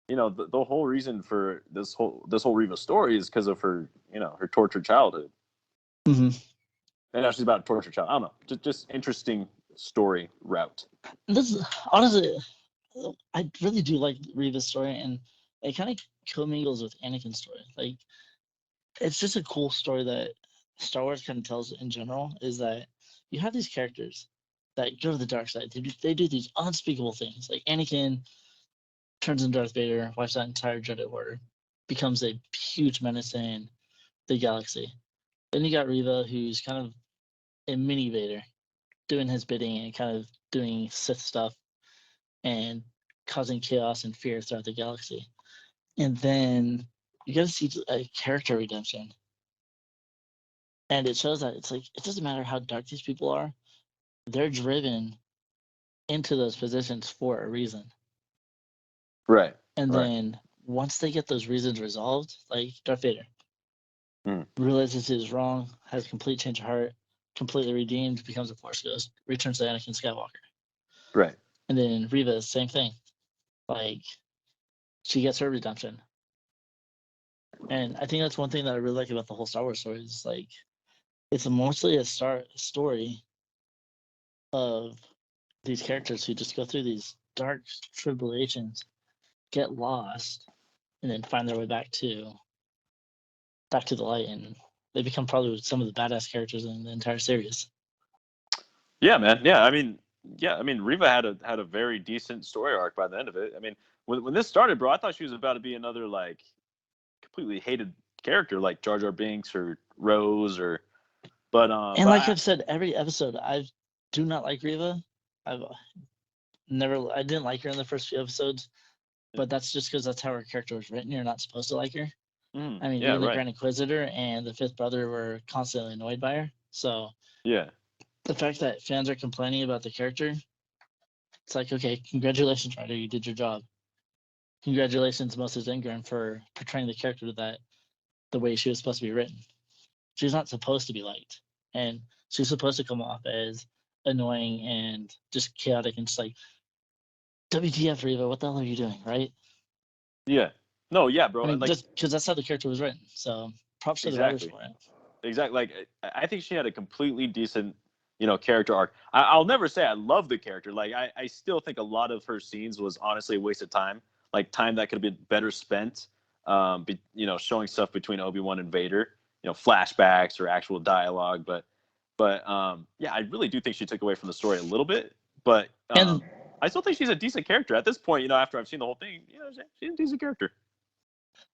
the whole reason for this whole Reva story is because of her her tortured childhood. Mm-hmm. And now she's about a tortured child. I don't know, just interesting story route. This honestly, I really do like Reva's story, and it kind of commingles with Anakin's story. Like, it's just a cool story that Star Wars kind of tells in general, is that you have these characters that go to the dark side. They do these unspeakable things. Like Anakin turns into Darth Vader, wipes out entire Jedi Order, becomes a huge menace in the galaxy. Then you got Reva, who's kind of a mini Vader, doing his bidding and kind of doing Sith stuff and causing chaos and fear throughout the galaxy. And then you get to see a character redemption. And it shows that it's like, it doesn't matter how dark these people are, they're driven into those positions for a reason. Right. And then once they get those reasons resolved, like Darth Vader realizes he was wrong, has a complete change of heart, completely redeemed, becomes a Force Ghost, returns to Anakin Skywalker. Right. And then Reva, same thing. Like, she gets her redemption. And I think that's one thing that I really like about the whole Star Wars story is, like, it's mostly a story of these characters who just go through these dark tribulations, get lost, and then find their way back to the light, and they become probably some of the badass characters in the entire series. Yeah, man. Yeah, I mean, Reva had a very decent story arc by the end of it. I mean, when this started, bro, I thought she was about to be another like completely hated character like Jar Jar Binks or Rose but I've said every episode, I do not like Reva. I didn't like her in the first few episodes, but that's just because that's how her character was written. You're not supposed to like her. I mean, even the Grand Inquisitor and the Fifth Brother were constantly annoyed by her. So yeah, the fact that fans are complaining about the character, it's like, okay, congratulations, writer, you did your job. Congratulations, Moses Ingram, for portraying the character the way she was supposed to be written. She's not supposed to be liked, and she's supposed to come off as annoying and just chaotic and just like, WTF, Reva, what the hell are you doing, right? Yeah. No, yeah, bro. I mean, like, just because that's how the character was written. So props to the writers for it. Exactly. Like, I think she had a completely decent, character arc. I'll never say I love the character. Like, I still think a lot of her scenes was honestly a waste of time. Like, time that could have been better spent, showing stuff between Obi-Wan and Vader, flashbacks or actual dialogue. But I really do think she took away from the story a little bit. But I still think she's a decent character at this point. After I've seen the whole thing, she's a decent character.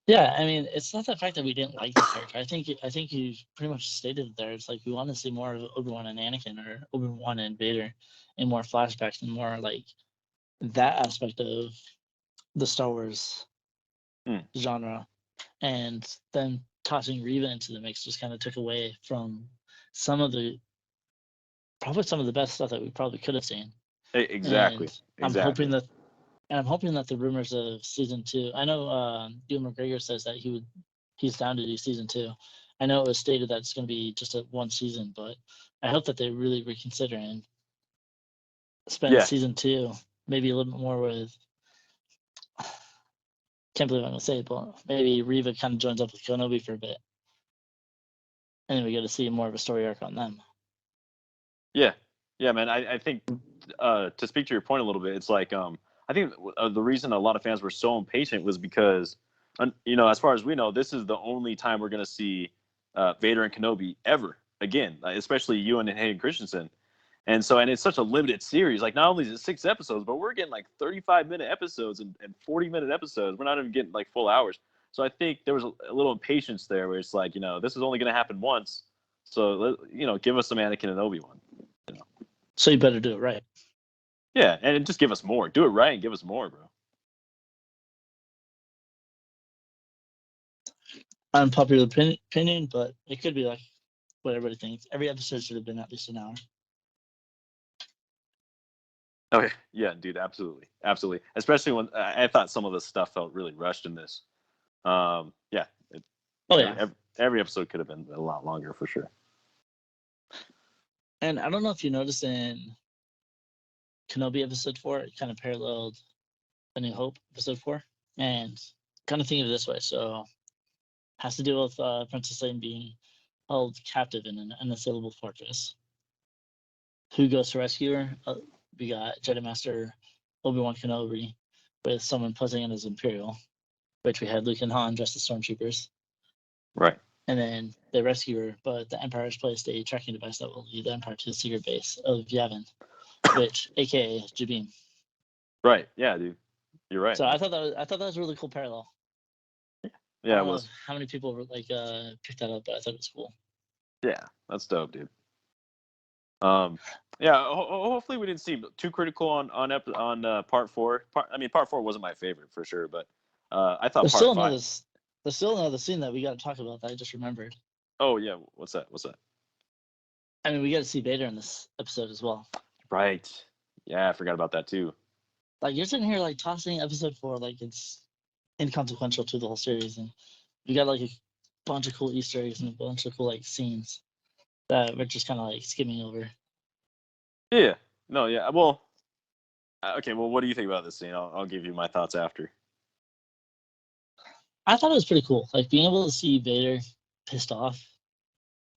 Yeah, I mean, it's not the fact that we didn't like the character. I think you pretty much stated it there. It's like we want to see more of Obi-Wan and Anakin, or Obi-Wan and Vader, and more flashbacks and more like that aspect of the Star Wars genre. And then tossing Reva into the mix just kind of took away from probably some of the best stuff that we probably could have seen. Exactly. I'm hoping that the rumors of season 2. I know Ewan McGregor says that he's down to do season 2. I know it was stated that it's going to be just one season, but I hope that they really reconsider and spend season 2 maybe a little bit more with. Can't believe I'm going to say it, but maybe Reva kind of joins up with Kenobi for a bit, and then we get to see more of a story arc on them. Yeah, man. I think to speak to your point a little bit, it's like I think the reason a lot of fans were so impatient was because, as far as we know, this is the only time we're going to see Vader and Kenobi ever again, especially Ewan and Hayden Christensen. And it's such a limited series. Like, not only is it 6 episodes, but we're getting like 35-minute episodes and 40-minute episodes. We're not even getting like full hours. So I think there was a little impatience there where it's like, this is only going to happen once. So, give us some Anakin and Obi-Wan. So you better do it right. Yeah, and just give us more. Do it right and give us more, bro. Unpopular opinion, but it could be like what everybody thinks. Every episode should have been at least an hour. Okay, yeah, dude, absolutely. Especially when I thought some of the stuff felt really rushed in this. Every episode could have been a lot longer for sure. And I don't know if you noticed in Kenobi episode 4, it kind of paralleled A New Hope episode 4, and kind of think of it this way. So, has to deal with Princess Leia being held captive in an unassailable fortress. Who goes to rescue her? We got Jedi Master Obi-Wan Kenobi with someone posing as Imperial, which we had Luke and Han dressed as stormtroopers. Right. And then they rescue her, but the Empire has placed a tracking device that will lead the Empire to the secret base of Yavin, which, aka Jabim. Right. Yeah, dude. You're right. So I thought that was a really cool parallel. Yeah, I don't know how many people picked that up, but I thought it was cool. Yeah, that's dope, dude. Hopefully we didn't seem too critical on part 4. Part 4 wasn't my favorite for sure, but I thought there's part 5. There's still another scene that we got to talk about that I just remembered. Oh yeah, what's that? I mean, we got to see Vader in this episode as well. Right. Yeah, I forgot about that too. Like, you're sitting here like tossing episode 4 like it's inconsequential to the whole series, and we got like a bunch of cool Easter eggs and a bunch of cool like scenes that we're just kind of like skimming over. Yeah. No. Yeah. Well. Okay. Well, what do you think about this scene? I'll give you my thoughts after. I thought it was pretty cool. Like, being able to see Vader pissed off.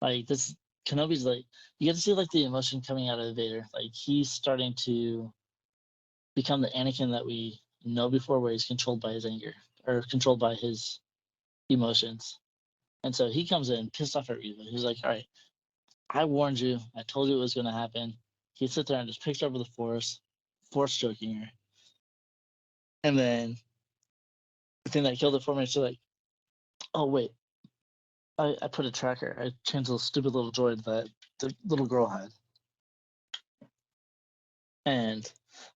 Like, this Kenobi's like, you get to see like the emotion coming out of Vader. Like, he's starting to become the Anakin that we know before, where he's controlled by his anger or controlled by his emotions. And so he comes in pissed off at Reva. He's like, all right, I warned you. I told you it was going to happen. He sits there and just picks over the force choking her. And then the thing that killed it for me is like, oh, wait. I put a tracker. I changed the stupid little droid that the little girl had.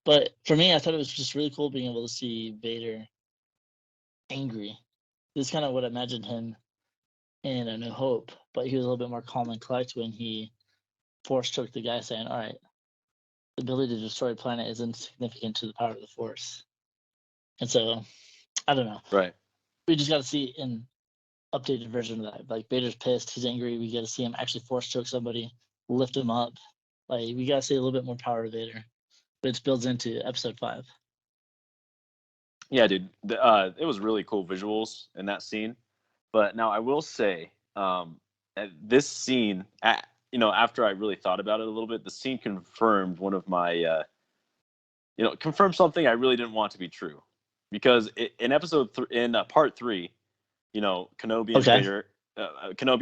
But for me, I thought it was just really cool being able to see Vader angry. This is kind of what I imagined him in A New Hope, but he was a little bit more calm and collected when he force choked the guy, saying, all right, the ability to destroy a planet is insignificant to the power of the Force. And so, I don't know. Right. We just got to see an updated version of that. Like, Vader's pissed, he's angry. We got to see him actually force choke somebody, lift him up. Like, we got to see a little bit more power of Vader, which builds into episode 5. Yeah, dude. It was really cool visuals in that scene. But now I will say, this scene, after I really thought about it a little bit, the scene confirmed one of my, confirmed something I really didn't want to be true, because in part 3, Kenobi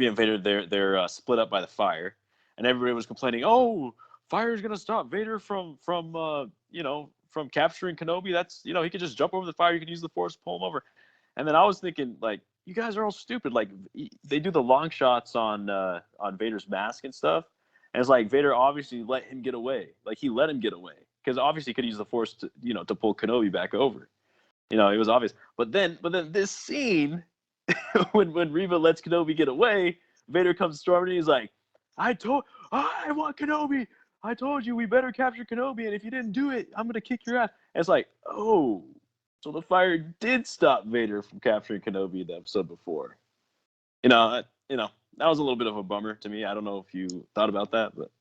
and Vader, they're split up by the fire, and everybody was complaining, "Oh, fire is gonna stop Vader from capturing Kenobi. That's he could just jump over the fire. You could use the Force to pull him over." And then I was thinking, like, you guys are all stupid. Like, they do the long shots on Vader's mask and stuff, and it's like Vader obviously let him get away. Like, he let him get away because obviously he could use the Force to to pull Kenobi back over. It was obvious. But then this scene, when Reva lets Kenobi get away, Vader comes storming and he's like, I want Kenobi. I told you we better capture Kenobi, and if you didn't do it, I'm gonna kick your ass. And it's like, oh, so the fire did stop Vader from capturing Kenobi the episode before. That was a little bit of a bummer to me. I don't know if you thought about that, but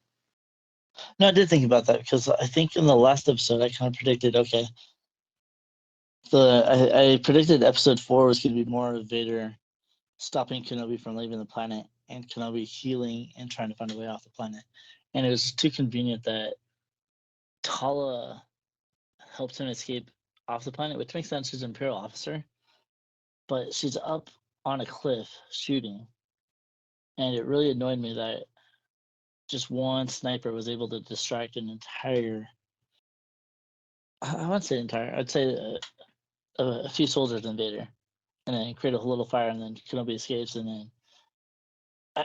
no, I did think about that, because I think in the last episode I kind of predicted, okay, I predicted episode 4 was going to be more of Vader stopping Kenobi from leaving the planet and Kenobi healing and trying to find a way off the planet. And it was too convenient that Tala helped him escape off the planet, which makes sense. She's an Imperial officer, but she's up on a cliff shooting. And it really annoyed me that just one sniper was able to distract an entire, I wouldn't say entire, I'd say a few soldiers in Vader, and then create a little fire, and then Kenobi escapes, and then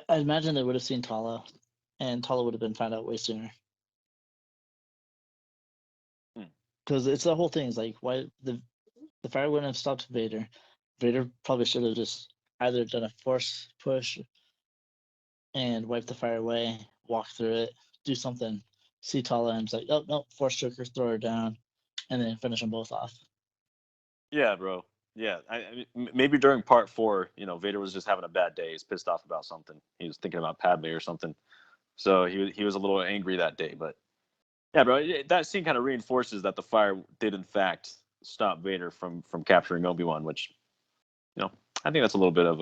I imagine they would have seen Tala, and Tala would have been found out way sooner. Because it's the whole thing is like, why the fire wouldn't have stopped Vader. Vader probably should have just either done a force push and wipe the fire away, walk through it, do something, see Tala, and it's like, oh no, force choker, throw her down, and then finish them both off. Yeah, bro. Yeah, maybe during part 4, Vader was just having a bad day. He's pissed off about something. He was thinking about Padme or something. So he was a little angry that day. But yeah, bro, that scene kind of reinforces that the fire did in fact stop Vader from capturing Obi-Wan, which I think that's a little bit of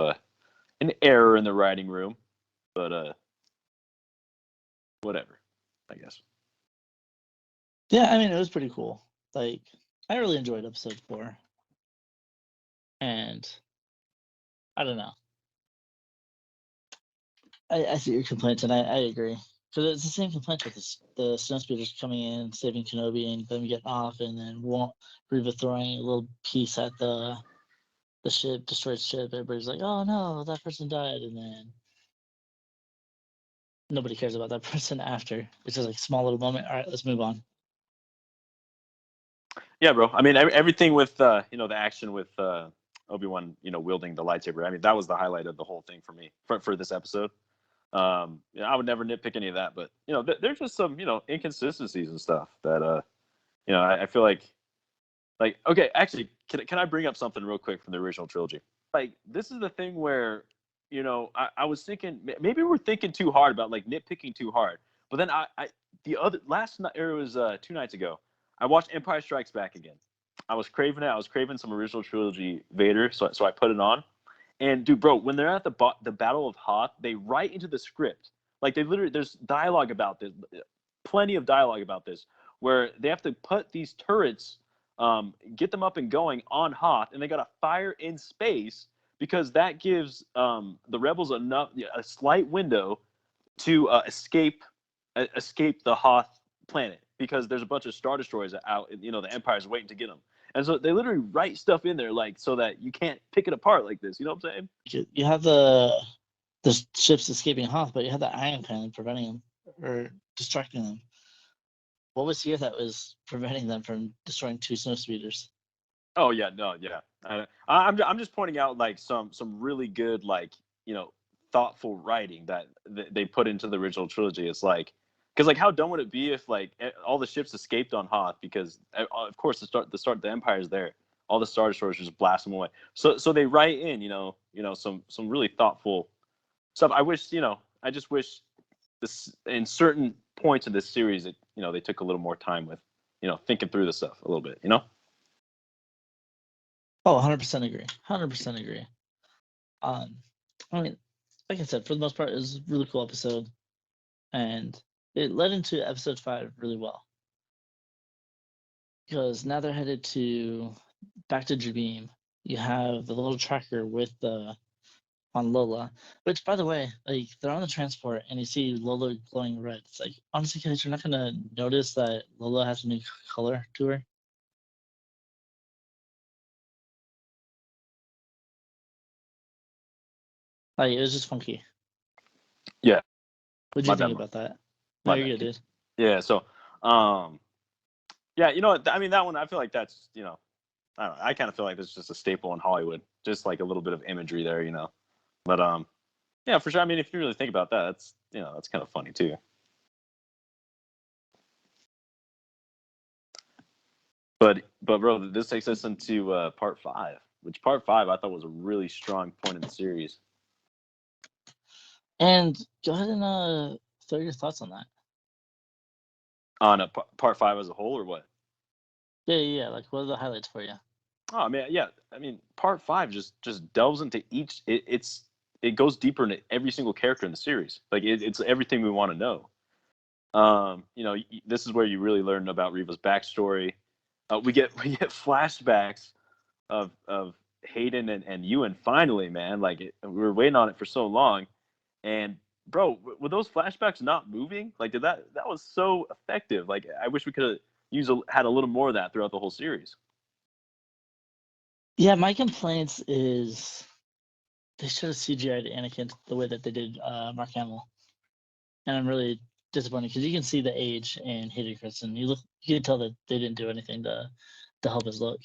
an error in the writing room. But whatever, I guess. Yeah, I mean, it was pretty cool. Like, I really enjoyed episode 4. And I don't know. I see your complaints, and I agree. Because it's the same complaint with the snowspeeders coming in, saving Kenobi, and them getting off, and then Reva throwing a little piece at the ship, destroyed ship. Everybody's like, oh no, that person died, and then nobody cares about that person after. It's just like a small little moment. All right, let's move on. Yeah, bro. I mean, everything with the action with Obi-Wan, wielding the lightsaber. I mean, that was the highlight of the whole thing for me for this episode. I would never nitpick any of that, but there's just some inconsistencies and stuff that I feel like okay, actually, can I bring up something real quick from the original trilogy? Like, this is the thing where I was thinking maybe we're thinking too hard about like nitpicking too hard, but then the other last night, or it was 2 nights ago, I watched Empire Strikes Back again. I was craving it. I was craving some original trilogy Vader, so I put it on. And dude, bro, when they're at the Battle of Hoth, they write into the script, like they literally, there's dialogue about this, plenty of dialogue about this, where they have to put these turrets, get them up and going on Hoth, and they got to fire in space because that gives the rebels a slight window to escape the Hoth planet, because there's a bunch of Star Destroyers out. The Empire's waiting to get them. And so they literally write stuff in there, like, so that you can't pick it apart like this. You know what I'm saying? You have the ships escaping Hoth, but you have the ion cannon preventing them or distracting them. What was here that was preventing them from destroying 2 snowspeeders? Oh yeah, no, yeah. I'm just pointing out like some really good, like, thoughtful writing that they put into the original trilogy. It's like, because like, how dumb would it be if like all the ships escaped on Hoth, because of course the Empire's there, all the Star Destroyers just blast them away. So they write in some really thoughtful stuff. I just wish this in certain points of this series that they took a little more time with thinking through this stuff a little bit. Oh, 100% agree. 100% agree. I mean, like I said, for the most part, it was a really cool episode, and it led into episode 5 really well. Because now they're headed back to Jabeam. You have the little tracker with on Lola, which, by the way, like they're on the transport and you see Lola glowing red. It's like, honestly, guys, you're not gonna notice that Lola has a new color to her. Like, it was just funky. Yeah. What do you think about that? No, you're good, dude. Yeah. So, yeah, you know, I mean, that one, I feel like that's, you know, I don't know. I kind of feel like that's just a staple in Hollywood, just like a little bit of imagery there, you know. But yeah, for sure. I mean, if you really think about that, that's, you know, that's kind of funny too. But bro, this takes us into part 5, which part 5 I thought was a really strong point in the series. And go ahead and throw your thoughts on that. On part 5 as a whole, or what? Yeah. Like, what are the highlights for you? Oh man, yeah. I mean, part 5 just delves into each. It goes deeper into every single character in the series. Like it's everything we want to know. You know, this is where you really learn about Reva's backstory. We get flashbacks of Hayden and Ewan finally, man. Like we were waiting on it for so long, and bro, were those flashbacks not moving? Like that was so effective. Like I wish we could have had a little more of that throughout the whole series. Yeah, my complaints is they should have CGI'd Anakin the way that they did Mark Hamill, and I'm really disappointed because you can see the age in Hayden Christensen. You can tell that they didn't do anything to help his look.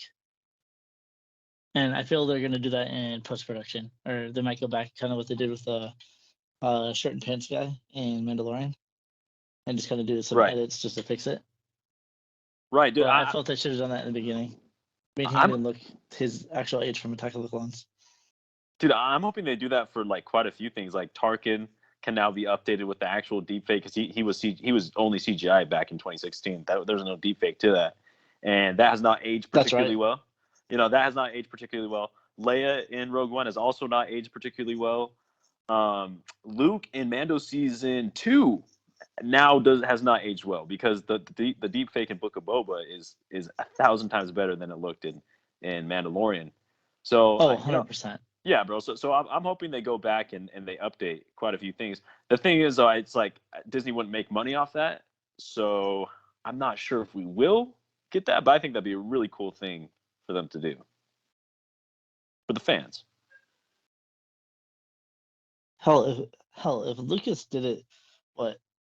And I feel they're going to do that in post production, or they might go back kind of what they did with the shirt and pants guy in Mandalorian, and just kind of do some edits just to fix it. Right, dude. But I felt they should have done that in the beginning. Made him even look his actual age from Attack of the Clones. Dude, I'm hoping they do that for like quite a few things. Like Tarkin can now be updated with the actual deepfake because he was only CGI back in 2016. There's no deepfake to that, and that has not aged particularly well. You know, that has not aged particularly well. Leia in Rogue One has also not aged particularly well. Luke in Mando season 2 now has not aged well because the deepfake in Book of Boba is 1,000 times better than it looked in Mandalorian. So 100%. Yeah, bro. So I'm hoping they go back and they update quite a few things. The thing is, though, it's like Disney wouldn't make money off that. So I'm not sure if we will get that, but I think that'd be a really cool thing for them to do. For the fans. Hell, if Lucas did it,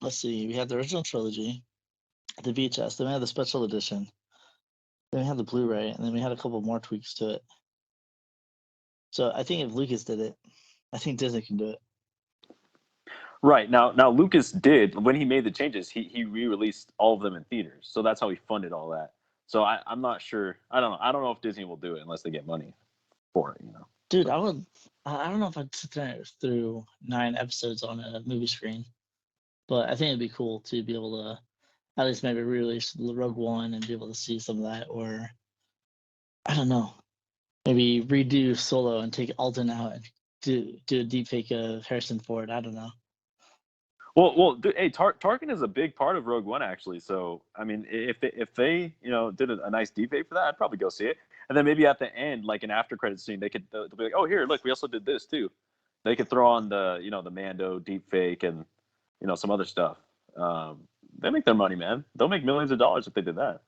let's see, we had the original trilogy, the VHS, then we had the special edition, then we had the Blu-ray, and then we had a couple more tweaks to it. So I think if Lucas did it, I think Disney can do it. Right. Now Lucas did, when he made the changes, he re-released all of them in theaters. So that's how he funded all that. So I'm not sure. I don't know if Disney will do it unless they get money for it, you know. Dude, I don't know if I'd sit there through 9 episodes on a movie screen, but I think it'd be cool to be able to at least maybe re-release Rogue One and be able to see some of that, or I don't know, maybe redo Solo and take Alden out and do a deep fake of Harrison Ford. I don't know. Well, dude, hey, Tarkin is a big part of Rogue One, actually. So, I mean, if they you know did a nice deepfake for that, I'd probably go see it. And then maybe at the end, like an after credit scene, they'll be like, oh, here, look, we also did this too. They could throw on the Mando deepfake and some other stuff. They make their money, man. They'll make millions of dollars if they did that.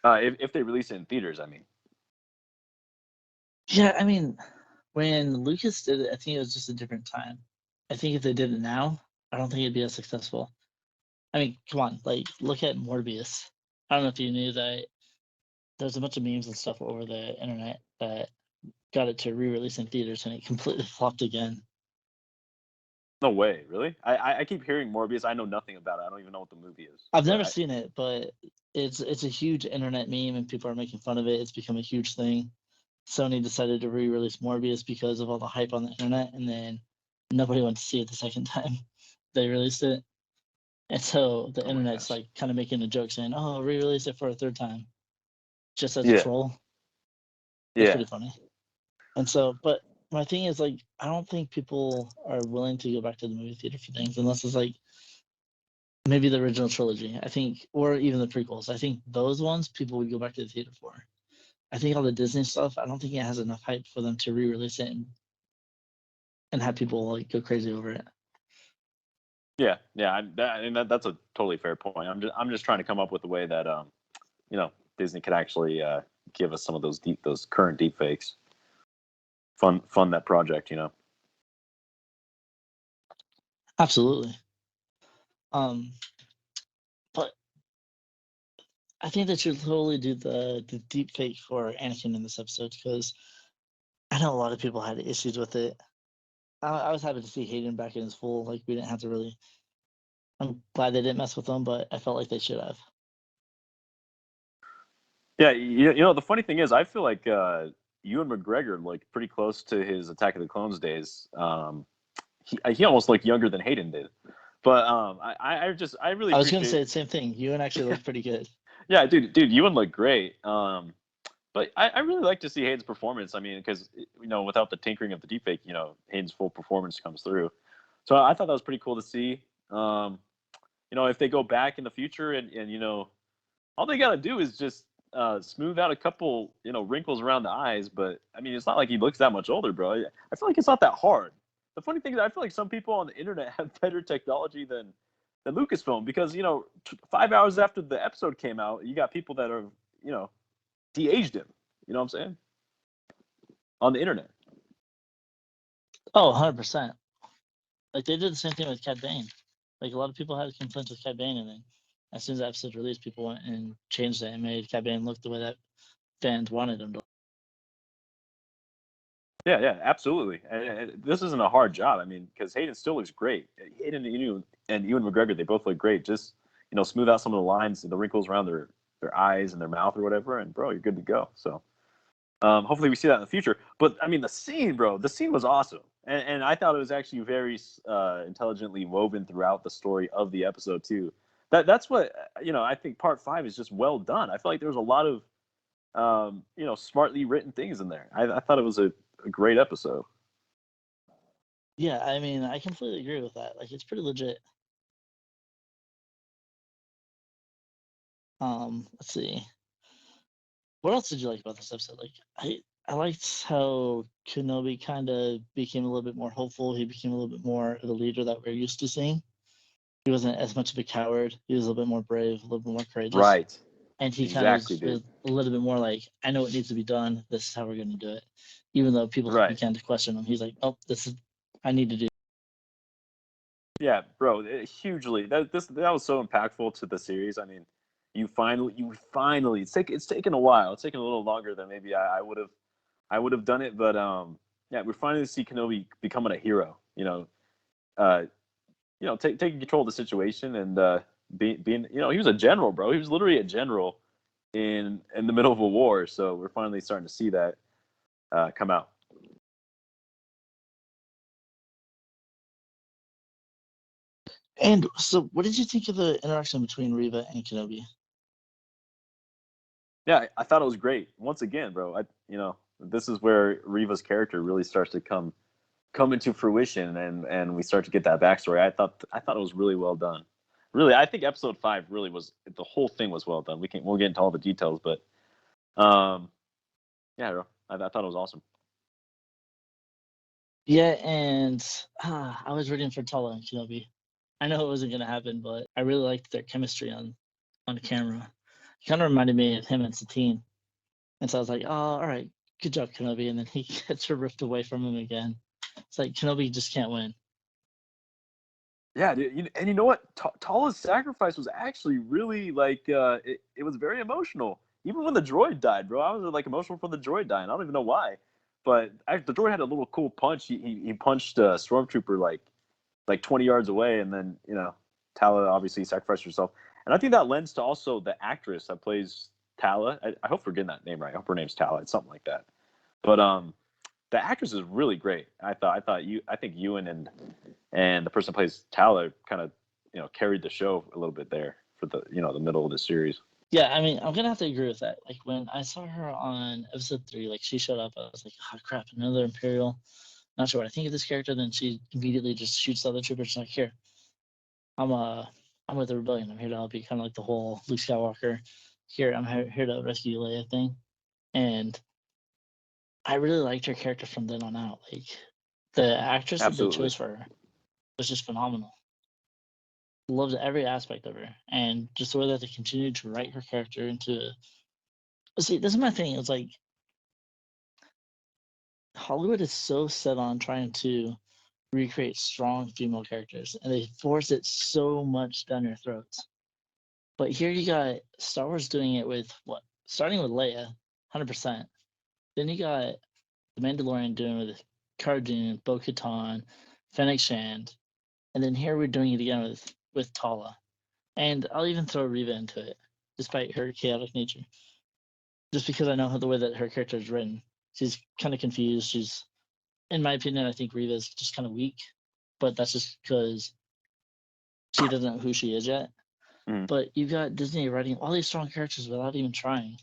If they release it in theaters, I mean. Yeah, I mean, when Lucas did it, I think it was just a different time. I think if they did it now, I don't think it'd be as successful. I mean, come on, like look at Morbius. I don't know if you knew that there's a bunch of memes and stuff over the internet that got it to re-release in theaters and it completely flopped again. No way, really? I keep hearing Morbius. I know nothing about it. I don't even know what the movie is. I've never seen it, but it's a huge internet meme and people are making fun of it. It's become a huge thing. Sony decided to re-release Morbius because of all the hype on the internet, and then nobody went to see it the second time they released it. And so the internet's like kind of making a joke saying, "Oh, re-release it for a third time," just as a troll. It's pretty funny. And so, but my thing is like, I don't think people are willing to go back to the movie theater for things unless it's like maybe the original trilogy. I think, or even the prequels. I think those ones people would go back to the theater for. I think all the Disney stuff, I don't think it has enough hype for them to re-release it and have people like go crazy over it. Yeah, that's a totally fair point. I'm just trying to come up with a way that Disney could actually give us some of those current deep fakes. Fund that project, Absolutely. But I think they should totally do the deep fake for Anakin in this episode because I know a lot of people had issues with it. I was happy to see Hayden back in his full. Like we didn't have to really. I'm glad they didn't mess with him, but I felt like they should have. Yeah, the funny thing is, I feel like Ewan McGregor looked pretty close to his Attack of the Clones days. He almost looked younger than Hayden did. But I really I was going to say appreciate. the same thing. Ewan actually looked pretty good. Yeah, dude, Ewan looked great. But I really like to see Hayden's performance. I mean, because without the tinkering of the deepfake, Hayden's full performance comes through. So I thought that was pretty cool to see. If they go back in the future and all they gotta do is just smooth out a couple wrinkles around the eyes. But I mean, it's not like he looks that much older, bro. I feel like it's not that hard. The funny thing is, I feel like some people on the internet have better technology than Lucasfilm because 5 hours after the episode came out, you got people that are de-aged him. You know what I'm saying? On the internet. Oh, 100%. Like they did the same thing with Cad Bane. Like a lot of people had complaints with Cad Bane, and then as soon as the episode released, people went and changed it and made Cad Bane look the way that fans wanted him to. Yeah, absolutely. And this isn't a hard job. I mean, because Hayden still looks great. Hayden and Ewan McGregor, they both look great. Just smooth out some of the lines, the wrinkles around their eyes and their mouth or whatever, and bro, you're good to go. So hopefully we see that in the future. But I mean, the scene was awesome, and I thought it was actually very intelligently woven throughout the story of the episode too. That's what I think. Part 5 is just well done. I feel like there was a lot of smartly written things in there. I thought it was a great episode. Yeah, I mean, I completely agree with that. Like, it's pretty legit. Let's see. What else did you like about this episode? Like, I liked how Kenobi kind of became a little bit more hopeful. He became a little bit more of the leader that we're used to seeing. He wasn't as much of a coward. He was a little bit more brave, a little bit more courageous. Right. And he exactly, kind of was a little bit more like, I know what needs to be done. This is how we're going to do it. Even though people began to question him, he's like, oh, I need to do. Yeah, bro, hugely. That was so impactful to the series. I mean, you finally. It's taken a while. It's taken a little longer than maybe I would have done it. But yeah, we're finally to see Kenobi becoming a hero. Taking control of the situation and being. He was a general, bro. He was literally a general in the middle of a war. So we're finally starting to see that come out. And so, what did you think of the interaction between Reva and Kenobi? Yeah, I thought it was great. Once again, bro, this is where Reva's character really starts to come into fruition, and we start to get that backstory. I thought it was really well done. Really, I think episode 5 really was, the whole thing was well done. We'll get into all the details, but yeah, bro, I thought it was awesome. Yeah, and I was rooting for Tala and Kenobi. I know it wasn't going to happen, but I really liked their chemistry on camera. It kind of reminded me of him and Satine. And so I was like, oh, all right, good job, Kenobi. And then he gets her ripped away from him again. It's like Kenobi just can't win. Yeah, dude, and you know what? Tala's sacrifice was actually really like it was very emotional. Even when the droid died, bro, I was like emotional for the droid dying. I don't even know why, but the droid had a little cool punch. He punched a stormtrooper like 20 yards away, and then Tala obviously sacrificed herself. And I think that lends to also the actress that plays Tala. I hope we're getting that name right. I hope her name's Tala. It's something like that. But the actress is really great. I think Ewan and the person who plays Tala kind of carried the show a little bit there for the the middle of the series. Yeah, I mean, I'm gonna have to agree with that. Like when I saw her on episode 3, like she showed up, I was like, oh crap, another Imperial. Not sure what I think of this character. Then she immediately just shoots the other troopers. Like, here, I'm with the rebellion. I'm here to help you. Kind of like the whole Luke Skywalker. Here, I'm here to rescue Leia thing. And I really liked her character from then on out. Like the actress that they chose for her was just phenomenal. Loved every aspect of her, and just the way that they continued to write her character into. See, this is my thing. It's like Hollywood is so set on trying to recreate strong female characters, and they force it so much down your throats. But here you got Star Wars doing it with what? Starting with Leia, 100%. Then you got The Mandalorian doing it with Cara Dune, Bo-Katan, Fennec Shand, and then here we're doing it again with Tala. And I'll even throw Reva into it, despite her chaotic nature. Just because I know the way that her character is written. She's kind of confused. She's, in my opinion, I think Reva is just kind of weak, but that's just because she doesn't know who she is yet. But you've got Disney writing all these strong characters without even trying.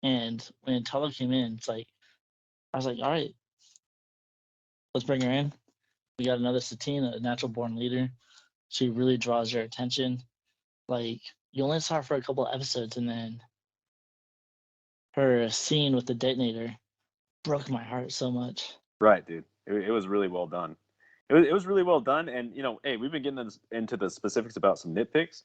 And when Tala came in, it's like, I was like, all right, let's bring her in. We got another Satine, a natural born leader. She really draws your attention. Like, you only saw her for a couple of episodes, and then her scene with the detonator broke my heart so much. Right, dude. It was really well done. It was really well done. And, hey, we've been getting into the specifics about some nitpicks.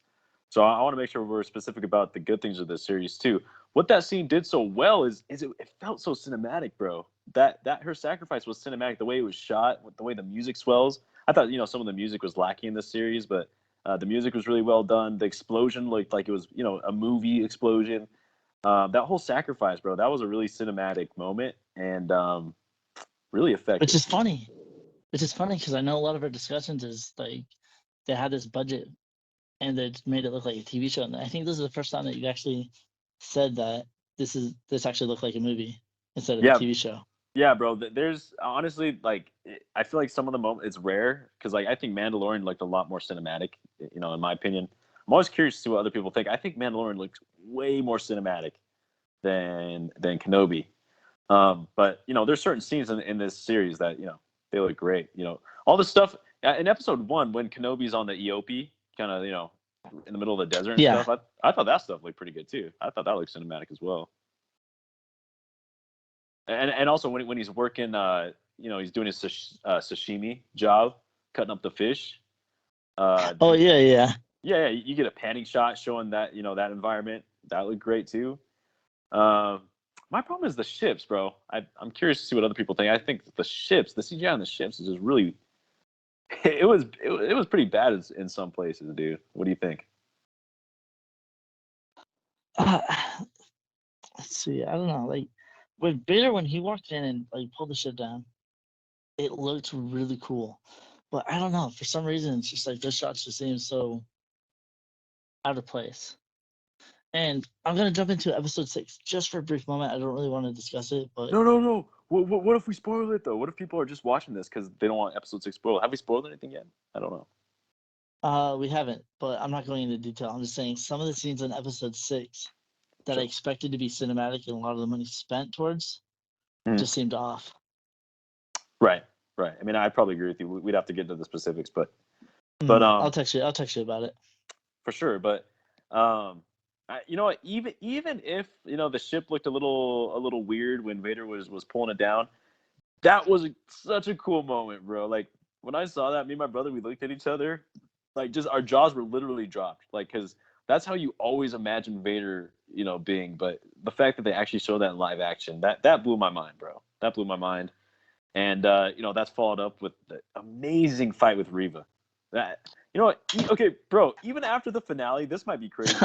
So I want to make sure we're specific about the good things of this series, too. What that scene did so well is it felt so cinematic, bro. That her sacrifice was cinematic. The way it was shot, the way the music swells. I thought, some of the music was lacking in this series, but the music was really well done. The explosion looked like it was, a movie explosion. That whole sacrifice, bro, that was a really cinematic moment and really effective. Which is funny because I know a lot of our discussions is like they had this budget and they made it look like a TV show. And I think this is the first time that you actually said that this actually looked like a movie instead of a TV show. Yeah, bro. There's honestly I feel like some of the moments it's rare because I think Mandalorian looked a lot more cinematic. In my opinion, I'm always curious to see what other people think. I think Mandalorian looks way more cinematic than Kenobi. But there's certain scenes in this series that they look great. All the stuff in episode 1 when Kenobi's on the EOP, kind of in the middle of the desert and stuff. I thought that stuff looked pretty good too. I thought that looked cinematic as well. And also when he's working, he's doing his sashimi job, cutting up the fish. Yeah. You get a panning shot showing that that environment. That looked great too. My problem is the ships, bro. I'm curious to see what other people think. I think the CGI on the ships is just really. It was pretty bad in some places, dude. What do you think? Let's see. I don't know. Like with Vader, when he walked in and like pulled the ship down, it looked really cool. But I don't know. For some reason, it's just like this shot just seems so out of place. And I'm gonna jump into episode 6 just for a brief moment. I don't really want to discuss it, but No. What if we spoil it though? What if people are just watching this because they don't want episode 6 spoiled? Have we spoiled anything yet? I don't know. We haven't. But I'm not going into detail. I'm just saying some of the scenes in episode 6 that I expected to be cinematic and a lot of the money spent towards just seemed off. Right. I mean, I'd probably agree with you. We'd have to get into the specifics, but I'll text you about it for sure. But you know what? Even if the ship looked a little weird when Vader was pulling it down, that was such a cool moment, bro. Like when I saw that, me and my brother, we looked at each other, like just our jaws were literally dropped, like because that's how you always imagine Vader, being. But the fact that they actually showed that in live action, that blew my mind, bro. That blew my mind. And that's followed up with the amazing fight with Reva. That okay, bro. Even after the finale, this might be crazy,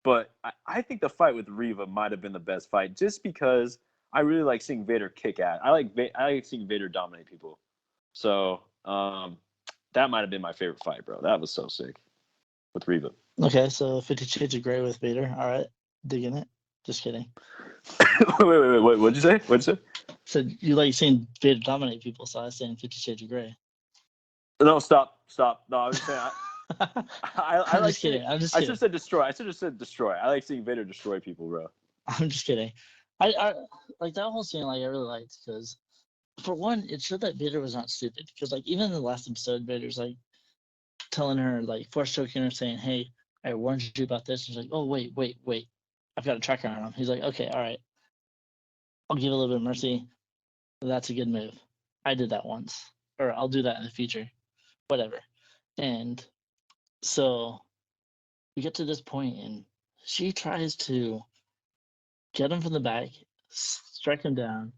but I think the fight with Reva might have been the best fight, just because I really like seeing Vader kick ass. I like seeing Vader dominate people. So that might have been my favorite fight, bro. That was so sick with Reva. Okay, so 50 Shades of Grey with Vader. All right, digging it. Just kidding. wait. What'd you say? So you like seeing Vader dominate people, so I was saying 50 Shades of Grey. No, stop. No, I was saying I like kidding. I'm just I kidding. should have said destroy. I should have said destroy. I like seeing Vader destroy people, bro. I'm just kidding. I like that whole scene. Like I really liked because, for one, it showed that Vader was not stupid. Because like even in the last episode, Vader's like telling her, like force choking her, saying, "Hey, I warned you about this." And she's like, "Oh wait, I've got a tracker on him." He's like, "Okay, all right, I'll give a little bit of mercy. That's a good move. I did that once, or I'll do that in the future, whatever." And so we get to this point, and she tries to get him from the back, strike him down,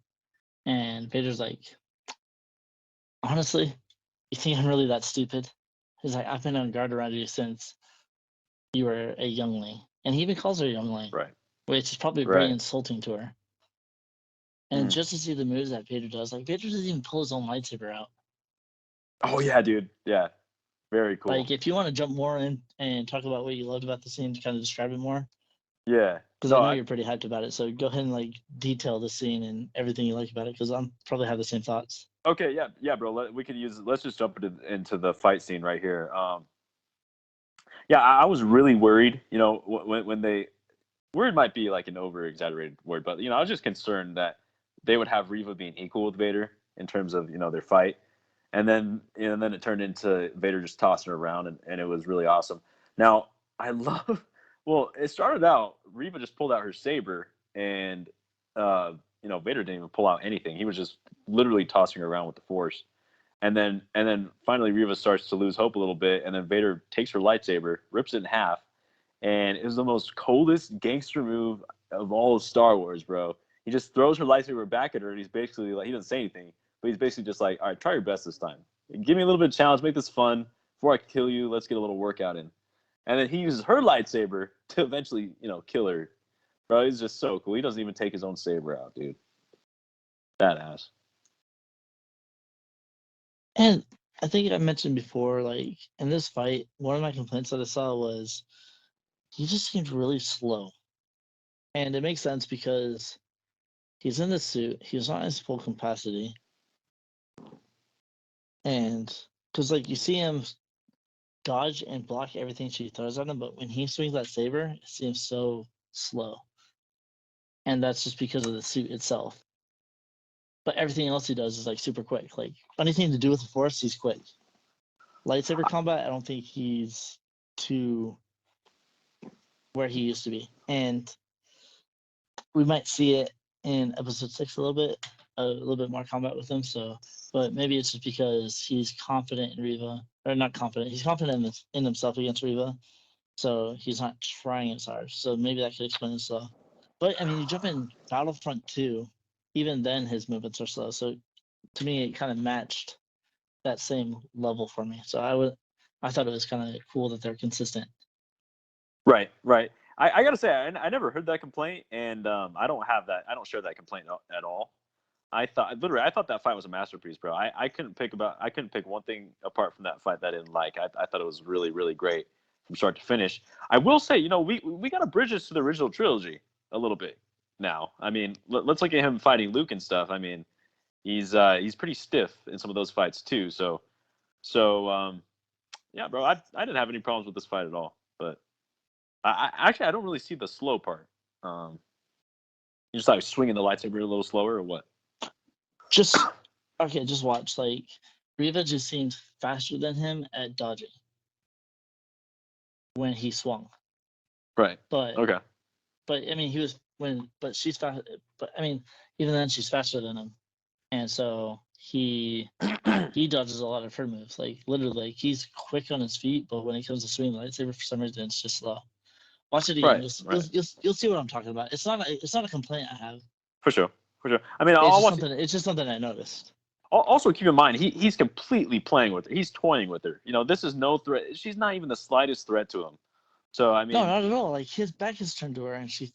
and Vader's like, "Honestly, you think I'm really that stupid?" He's like, "I've been on guard around you since you were a youngling," and he even calls her a youngling, Right. which is probably very insulting to her. And just to see the moves that Vader does, like Vader doesn't even pull his own lightsaber out. Oh yeah, dude. Yeah, very cool. Like if you want to jump more in and talk about what you loved about the scene, to kind of describe it more. Yeah. Because I know you're pretty hyped about it, so go ahead and like detail the scene and everything you like about it, because I'm probably have the same thoughts. Okay, yeah, bro. Let's just jump into the fight scene right here. Yeah, I was really worried. You know, when they worried might be like an over exaggerated word, but I was just concerned that they would have Reva being equal with Vader in terms of their fight, and then it turned into Vader just tossing her around, and it was really awesome. Now I love. Well, it started out Reva just pulled out her saber, and Vader didn't even pull out anything. He was just literally tossing her around with the Force. And then finally Reva starts to lose hope a little bit, and then Vader takes her lightsaber, rips it in half, and it was the most coldest gangster move of all of Star Wars, bro. He just throws her lightsaber back at her, and he's basically like, he doesn't say anything, but he's basically just like, all right, try your best this time. Give me a little bit of challenge, make this fun. Before I kill you, let's get a little workout in. And then he uses her lightsaber to eventually, kill her. Bro, he's just so cool. He doesn't even take his own saber out, dude. Badass. And I think I mentioned before, like in this fight, one of my complaints that I saw was he just seemed really slow. And it makes sense because he's in the suit, he's not in his full capacity. And because like you see him dodge and block everything she throws at him, but when he swings that saber, it seems so slow. And that's just because of the suit itself. But everything else he does is like super quick. Like anything to do with the Force, he's quick. Lightsaber combat, I don't think he's to where he used to be. And we might see it in episode 6 a little bit more combat with him. So, but maybe it's just because he's confident in Reva, or not confident. He's confident in himself against Reva, so he's not trying as hard. So maybe that could explain it slow. But I mean, you jump in Battlefront 2, even then his movements are slow. So to me, it kind of matched that same level for me. So I thought it was kind of cool that they're consistent. Right. I gotta say, I never heard that complaint, and I don't share that complaint at all. I thought that fight was a masterpiece, bro. I couldn't pick one thing apart from that fight that I didn't like. I thought it was really, really great from start to finish. I will say, we got to bridge this to the original trilogy a little bit now. I mean, let's look at him fighting Luke and stuff. I mean, he's pretty stiff in some of those fights too. So yeah, bro. I didn't have any problems with this fight at all. But I don't really see the slow part. You just like swinging the lightsaber a little slower, or what? Just watch. Like Reva just seemed faster than him at dodging when he swung. Right. But okay. But I mean, but she's fast. But I mean, even then, she's faster than him, and so he dodges a lot of her moves. Like literally, like, he's quick on his feet, but when it comes to swinging the lightsaber, for some reason, it's just slow. Watch it again. You'll see what I'm talking about. It's not a complaint I have. For sure. I mean, it's just something I noticed. Also, keep in mind, he's completely playing with her. He's toying with her. This is no threat. She's not even the slightest threat to him. So I mean, no, not at all. Like his back is turned to her, and she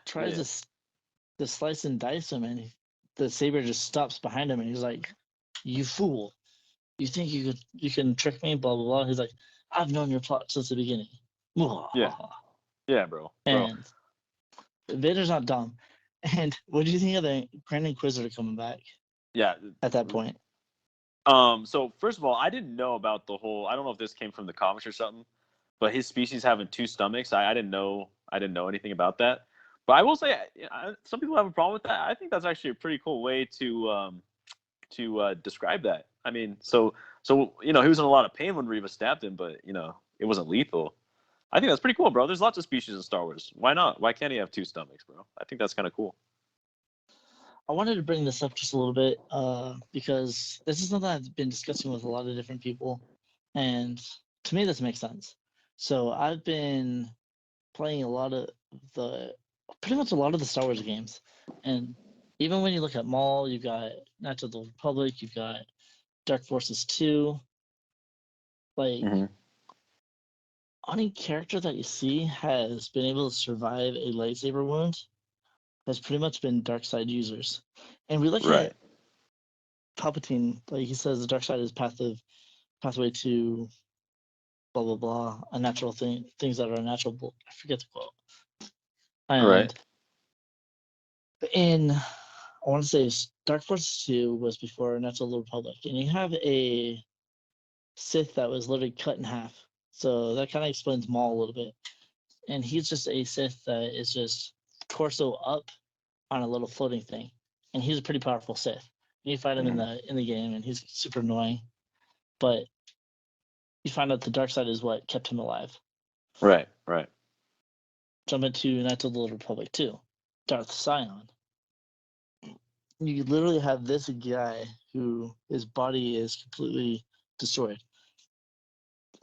tries to slice and dice him, and the saber just stops behind him, and he's like, "You fool! You think you can trick me?" Blah blah blah. He's like, "I've known your plot since the beginning." Yeah, bro. And Vader's not dumb. And what do you think of the Grand Inquisitor coming back? Yeah. At that point, So first of all, I didn't know about the whole. I don't know if this came from the comics or something, but his species having 2 stomachs. I didn't know. I didn't know anything about that. But I will say, some people have a problem with that. I think that's actually a pretty cool way to describe that. I mean, so he was in a lot of pain when Reva stabbed him, but it wasn't lethal. I think that's pretty cool, bro. There's lots of species in Star Wars. Why not? Why can't he have 2 stomachs, bro? I think that's kind of cool. I wanted to bring this up just a little bit because this is something I've been discussing with a lot of different people, and to me this makes sense. So I've been playing pretty much a lot of the Star Wars games, and even when you look at Maul, you've got Knights of the Old Republic, you've got Dark Forces 2. Like, any character that you see has been able to survive a lightsaber wound has pretty much been dark side users. And we look at Palpatine, like he says the dark side is pathway to blah blah blah, a natural things that are unnatural. I forget the quote. And in, I want to say Dark Forces 2 was before Knights of the Old Republic, and you have a Sith that was literally cut in half. So that kind of explains Maul a little bit. And he's just a Sith that is just torso up on a little floating thing, and he's a pretty powerful Sith. You fight him in the game, and he's super annoying, but you find out the dark side is what kept him alive. Right. Jump into Knights of the Old Republic 2, Darth Sion. You literally have this guy who his body is completely destroyed.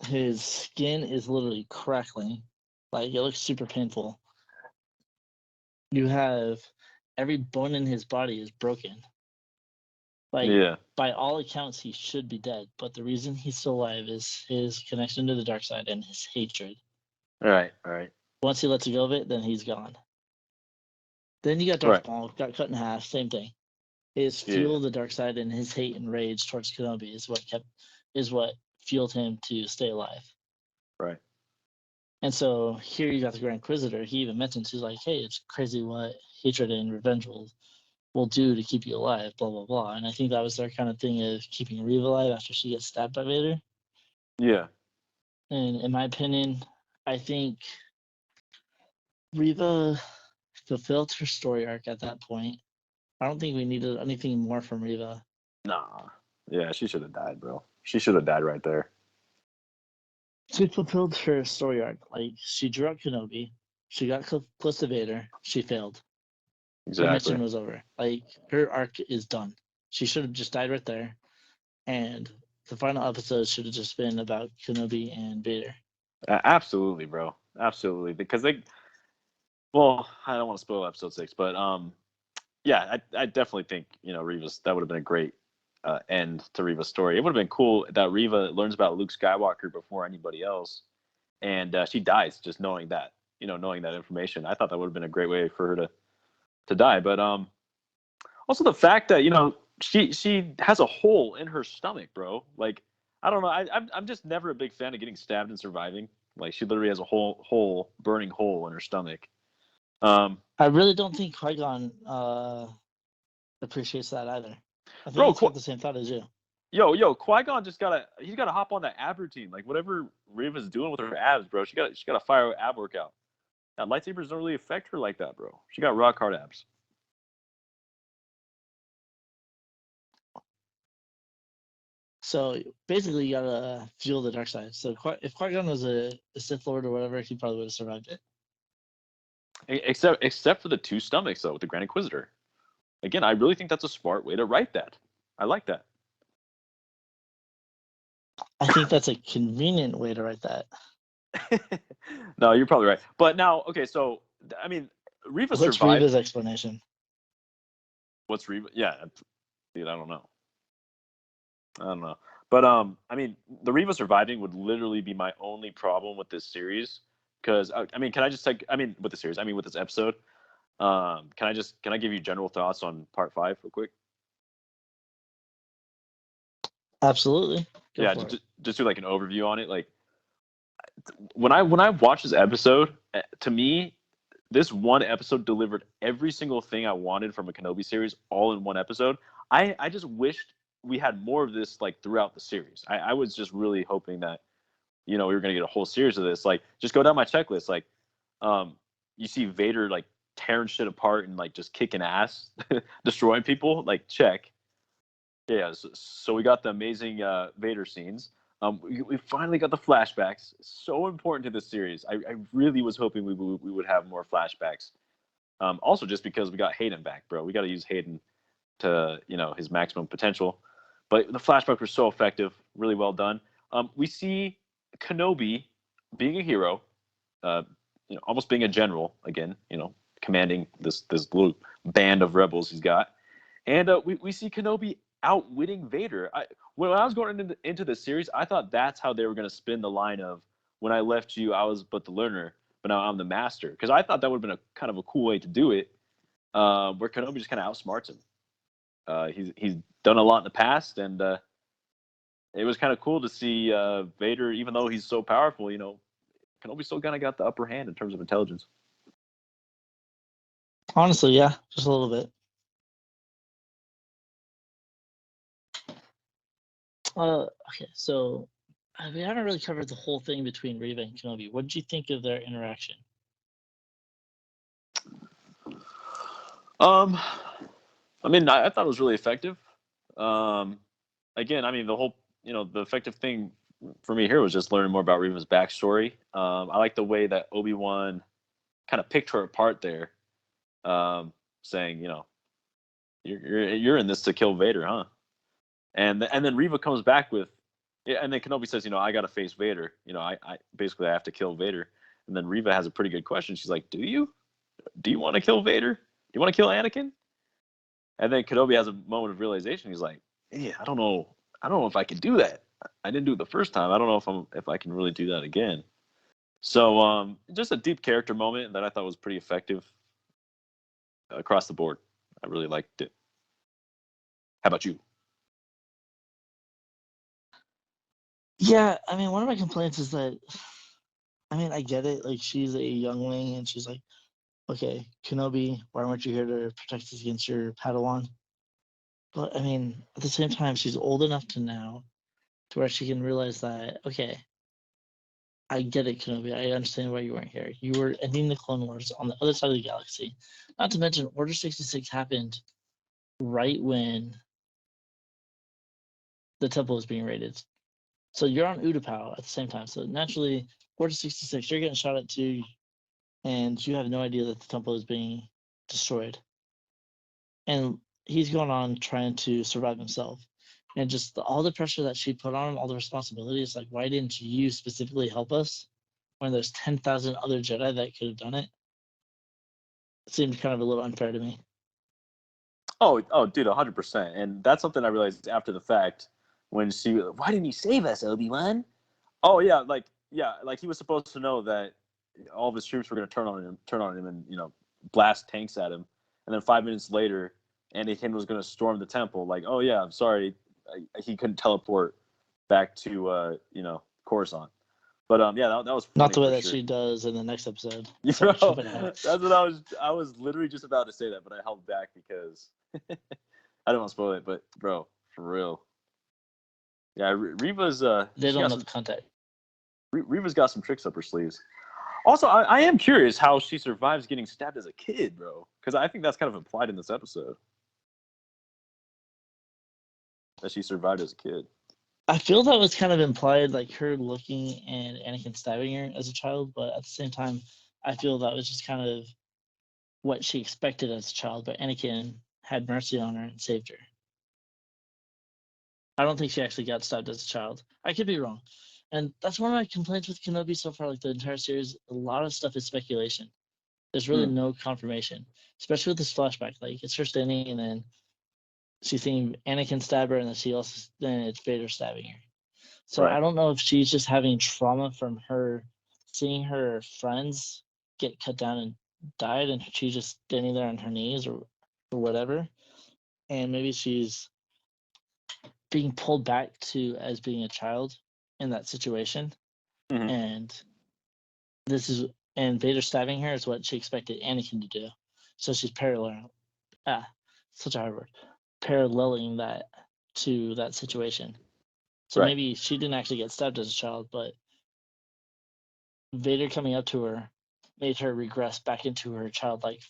His skin is literally crackling, like it looks super painful. You have every bone in his body is broken. Like, by all accounts, he should be dead, but the reason he's still alive is his connection to the dark side and his hatred. Right. Once he lets go of it, then he's gone. Then you got Darth Maul, got cut in half, same thing. His fuel of the dark side and his hate and rage towards Kenobi is what fueled him to stay alive. Right. And so here you got the Grand Inquisitor. He even mentions, he's like, hey, it's crazy what hatred and revenge will do to keep you alive, blah blah blah. And I think that was their kind of thing of keeping Reva alive after she gets stabbed by Vader. Yeah. And in my opinion, I think Reva fulfilled her story arc at that point. I don't think we needed anything more from Reva. Nah. Yeah, she should have died, bro. She should have died right there. She fulfilled her story arc. Like, she drew out Kenobi. She got close to Vader. She failed. Exactly. Her mission was over. Like, her arc is done. She should have just died right there. And the final episode should have just been about Kenobi and Vader. Absolutely, bro. Absolutely. Because I don't want to spoil episode 6, but I definitely think, Reva's, that would have been a great end to Reva's story. It would have been cool that Reva learns about Luke Skywalker before anybody else, and she dies just knowing that information. I thought that would have been a great way for her to die. But also the fact that she has a hole in her stomach, bro. Like, I don't know. I'm just never a big fan of getting stabbed and surviving. Like, she literally has a burning hole in her stomach. I really don't think Qui-Gon appreciates that either. I think he's got the same thought as you. Yo, Qui-Gon he's gotta hop on that ab routine. Like, whatever Reva's doing with her abs, bro, she gotta fire ab workout. Now, lightsabers don't really affect her like that, bro. She got rock hard abs. So basically, you gotta fuel the dark side. So if Qui-Gon was a Sith Lord or whatever, he probably would have survived it. Except for the 2 stomachs, though, with the Grand Inquisitor. Again, I really think that's a smart way to write that. I like that. I think that's a convenient way to write that. No, you're probably right. But now, okay, so, I mean, Reva survived. What's Reva's explanation? What's Reva? Yeah, dude, I don't know. But, I mean, the Reva surviving would literally be my only problem with this series. Because, I mean, can I just take, with the series, with this episode, can I give you general thoughts on part 5 real quick? Absolutely. Just do like an overview on it. Like, when I watched this episode, to me, this one episode delivered every single thing I wanted from a Kenobi series all in one episode. I just wished we had more of this like throughout the series. I was just really hoping that, we were going to get a whole series of this. Like, just go down my checklist. Like, you see Vader like tearing shit apart and like just kicking ass, destroying people. Like, check. Yeah. So we got the amazing Vader scenes. We finally got the flashbacks. So important to this series. I really was hoping we would have more flashbacks. Also, just because we got Hayden back, bro. We got to use Hayden to his maximum potential. But the flashbacks were so effective, really well done. We see Kenobi being a hero, almost being a general again, commanding this little band of rebels he's got, and we see Kenobi outwitting Vader. When I was going into this series, I thought that's how they were going to spin the line of, when I left you, I was but the learner, but now I'm the master. Because I thought that would have been a kind of a cool way to do it, where Kenobi just kind of outsmarts him. He's done a lot in the past, and it was kind of cool to see Vader, even though he's so powerful, Kenobi still kind of got the upper hand in terms of intelligence. Honestly, yeah, just a little bit. Okay, so we haven't really covered the whole thing between Reva and Kenobi. What did you think of their interaction? I mean, I thought it was really effective. Again, I mean, the whole, the effective thing for me here was just learning more about Reva's backstory. I like the way that Obi-Wan kind of picked her apart there, saying, you're in this to kill Vader, huh? And then Reva comes back with, and then Kenobi says, I got to face Vader. I basically I have to kill Vader. And then Reva has a pretty good question. She's like, do you want to kill Vader? Do you want to kill Anakin? And then Kenobi has a moment of realization. He's like, yeah, I don't know if I can do that. I didn't do it the first time. I don't know if I can really do that again. So just a deep character moment that I thought was pretty effective across the board. I really liked it. How about you? Yeah, I mean, one of my complaints is that, I mean, I get it. Like, she's a youngling, and she's like, okay, Kenobi, why weren't you here to protect us against your Padawan? But, I mean, at the same time, she's old enough to now to where she can realize that, okay, I get it, Kenobi. I understand why you weren't here. You were ending the Clone Wars on the other side of the galaxy. Not to mention, Order 66 happened right when the temple was being raided. So you're on Utapau at the same time. So naturally, Order 66, you're getting shot at too, and you have no idea that the temple is being destroyed. And he's going on trying to survive himself. And just all the pressure that she put on him, all the responsibilities, like, why didn't you specifically help us when there's 10,000 other Jedi that could have done it? It seemed kind of a little unfair to me. Oh, dude, 100%. And that's something I realized after the fact when why didn't you save us, Obi-Wan? Oh, yeah, like he was supposed to know that all of his troops were going to turn on him and, blast tanks at him. And then 5 minutes later, Anakin was going to storm the temple. Like, oh, yeah, I'm sorry. He couldn't teleport back to, Coruscant. But, yeah, that was funny. Not the way that sure. she does in the next episode. Bro, that's what I was literally just about to say that, but I held back because I don't want to spoil it, but bro, for real. Yeah, Reva's they don't have contact. Reva's got some tricks up her sleeves. Also, I am curious how she survives getting stabbed as a kid, bro. Because I think that's kind of implied in this episode. That she survived as a kid. I feel that was kind of implied, like her looking and Anakin stabbing her as a child, but at the same time, I feel that was just kind of what she expected as a child, but Anakin had mercy on her and saved her. I don't think she actually got stabbed as a child. I could be wrong. And that's one of my complaints with Kenobi so far, like the entire series. A lot of stuff is speculation. There's really no confirmation, especially with this flashback. Like, it's her standing, and then she's seeing Anakin stab her, and then it's Vader stabbing her. So right. I don't know if she's just having trauma from her seeing her friends get cut down and died, and she's just standing there on her knees or whatever. And maybe she's being pulled back to as being a child in that situation. Mm-hmm. And Vader stabbing her is what she expected Anakin to do. So she's paralleling that to that situation. So maybe she didn't actually get stabbed as a child, but Vader coming up to her made her regress back into her childlike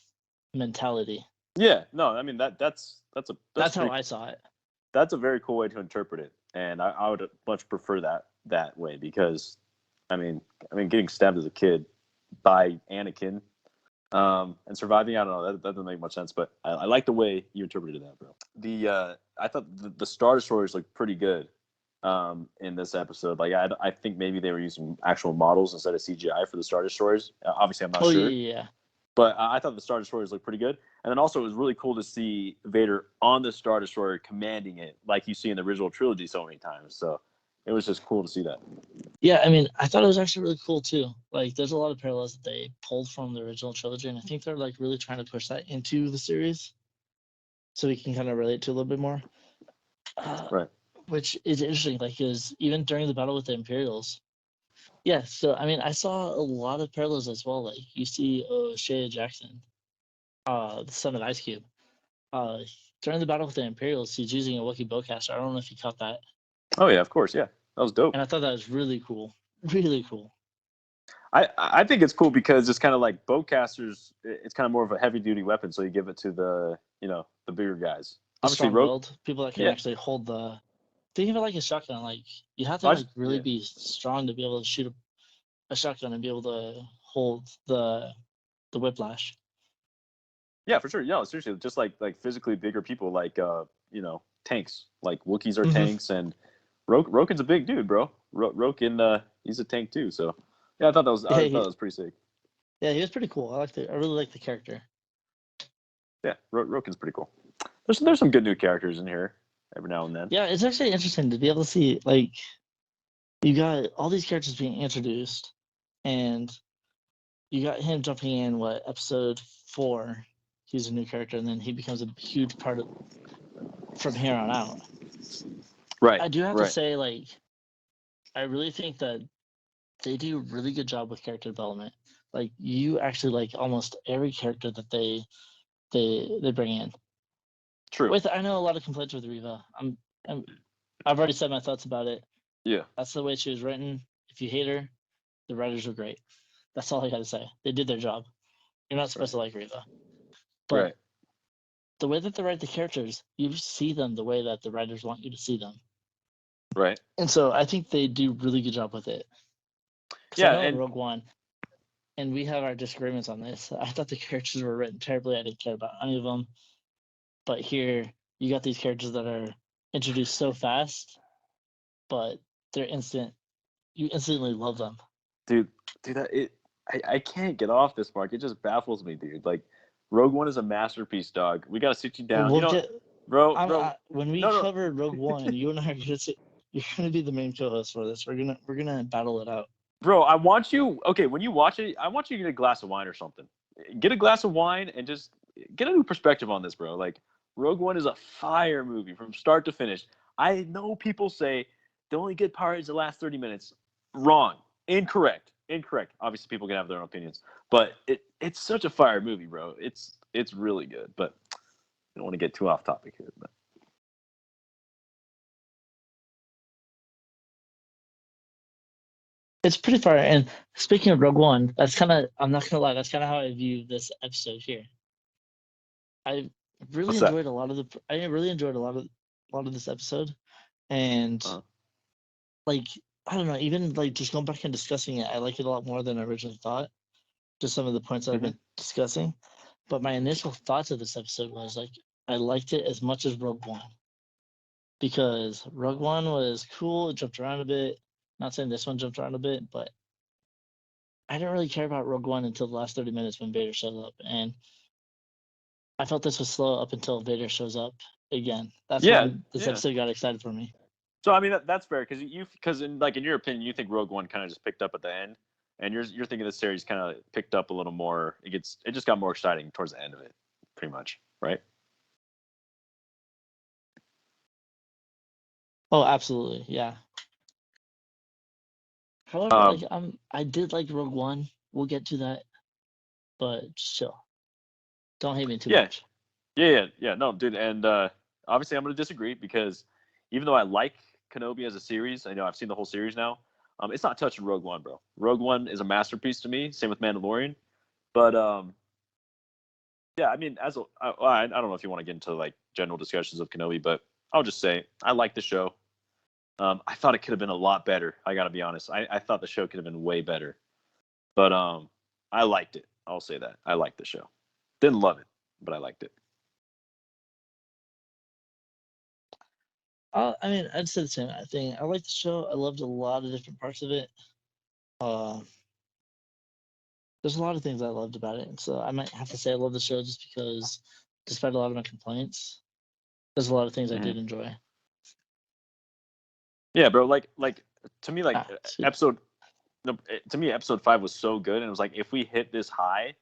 mentality. Yeah, no, I mean that's how I saw it. That's a very cool way to interpret it, and I would much prefer that way because, I mean, getting stabbed as a kid by Anakin, and surviving, I don't know, that doesn't make much sense, but I like the way you interpreted that, bro. I thought the Star Destroyers looked pretty good in this episode. Like I think maybe they were using actual models instead of CGI for the Star Destroyers. Obviously, I'm not sure. Yeah. But I thought the Star Destroyers looked pretty good. And then also it was really cool to see Vader on the Star Destroyer commanding it like you see in the original trilogy so many times. So it was just cool to see that. Yeah, I mean, I thought it was actually really cool too. Like there's a lot of parallels that they pulled from the original trilogy, and I think they're like really trying to push that into the series so we can kind of relate to a little bit more. Right. Which is interesting, like, because even during the battle with the Imperials, yeah, so I mean, I saw a lot of parallels as well. Like you see Shea Jackson, the son of Ice Cube. During the battle with the Imperials, he's using a Wookiee bowcaster. I don't know if you caught that. Oh yeah, of course, yeah. That was dope. And I thought that was really cool. Really cool. I think it's cool because it's kind of like bowcasters. It's kind of more of a heavy duty weapon, so you give it to the bigger guys. Obviously, strong-willed people that can actually hold the. Think of it like a shotgun. Like you have to really be strong to be able to shoot a shotgun and be able to hold the whiplash. Yeah, for sure. Yeah, seriously, just like physically bigger people, like tanks. Like Wookiees are tanks, and Roken's a big dude, bro. Roken, he's a tank too. So yeah, I thought that was pretty sick. Yeah, he was pretty cool. I really like the character. Yeah, Roken's pretty cool. There's some good new characters in here every now and then. Yeah, it's actually interesting to be able to see, like, you got all these characters being introduced, and you got him jumping in, episode 4, he's a new character, and then he becomes a huge part of from here on out. Right. I do have to say, like, I really think that they do a really good job with character development. Like, you actually like almost every character that they bring in. True. I know a lot of complaints with Reva. I've already said my thoughts about it. Yeah. That's the way she was written. If you hate her, the writers were great. That's all I got to say. They did their job. You're not supposed to like Reva. But the way that they write the characters, you see them the way that the writers want you to see them. Right. And so I think they do a really good job with it. Yeah, I know in Rogue One, and we have our disagreements on this, I thought the characters were written terribly. I didn't care about any of them. But here, you got these characters that are introduced so fast, but they're instant. You instantly love them. Dude, I can't get off this, Mark. It just baffles me, dude. Like, Rogue One is a masterpiece, dog. We gotta sit you down. Bro. When we cover Rogue One, you and I are you're gonna be the main co-host for this. We're gonna battle it out. Bro, I want you. Okay, when you watch it, I want you to get a glass of wine or something. Get a glass of wine and just get a new perspective on this, bro. Like, Rogue One is a fire movie from start to finish. I know people say the only good part is the last 30 minutes. Wrong. Incorrect. Obviously, people can have their own opinions, but it's such a fire movie, bro. It's really good, but I don't want to get too off topic here. But it's pretty fire. And speaking of Rogue One, that's kind of, I'm not gonna lie, that's kind of how I view this episode here. I really enjoyed a lot of this episode, and like, I don't know, even like just going back and discussing it, I like it a lot more than I originally thought. Just some of the points I've been discussing, but my initial thoughts of this episode was like, I liked it as much as Rogue One, because Rogue One was cool. It jumped around a bit. Not saying this one jumped around a bit, but I didn't really care about Rogue One until the last 30 minutes when Vader showed up, and I felt this was slow up until Vader shows up again. That's when this episode got excited for me. So I mean that's fair because in your opinion you think Rogue One kind of just picked up at the end, and you're thinking the series kind of picked up a little more. It just got more exciting towards the end of it, pretty much, right? Oh, absolutely, yeah. However, I did like Rogue One. We'll get to that, but chill. Don't hate me too much. Yeah. No, dude, and obviously I'm going to disagree because even though I like Kenobi as a series, I know I've seen the whole series now. It's not touching Rogue One, bro. Rogue One is a masterpiece to me. Same with Mandalorian, but yeah, I mean, I don't know if you want to get into like general discussions of Kenobi, but I'll just say I like the show. I thought it could have been a lot better. I got to be honest. I thought the show could have been way better, but I liked it. I'll say that I liked the show. Didn't love it, but I liked it. I mean, I'd say the same thing. I liked the show. I loved a lot of different parts of it. There's a lot of things I loved about it, and so I might have to say I love the show just because, despite a lot of my complaints, there's a lot of things I did enjoy. Yeah, bro. Like to me, episode 5 was so good, and it was like if we hit this high,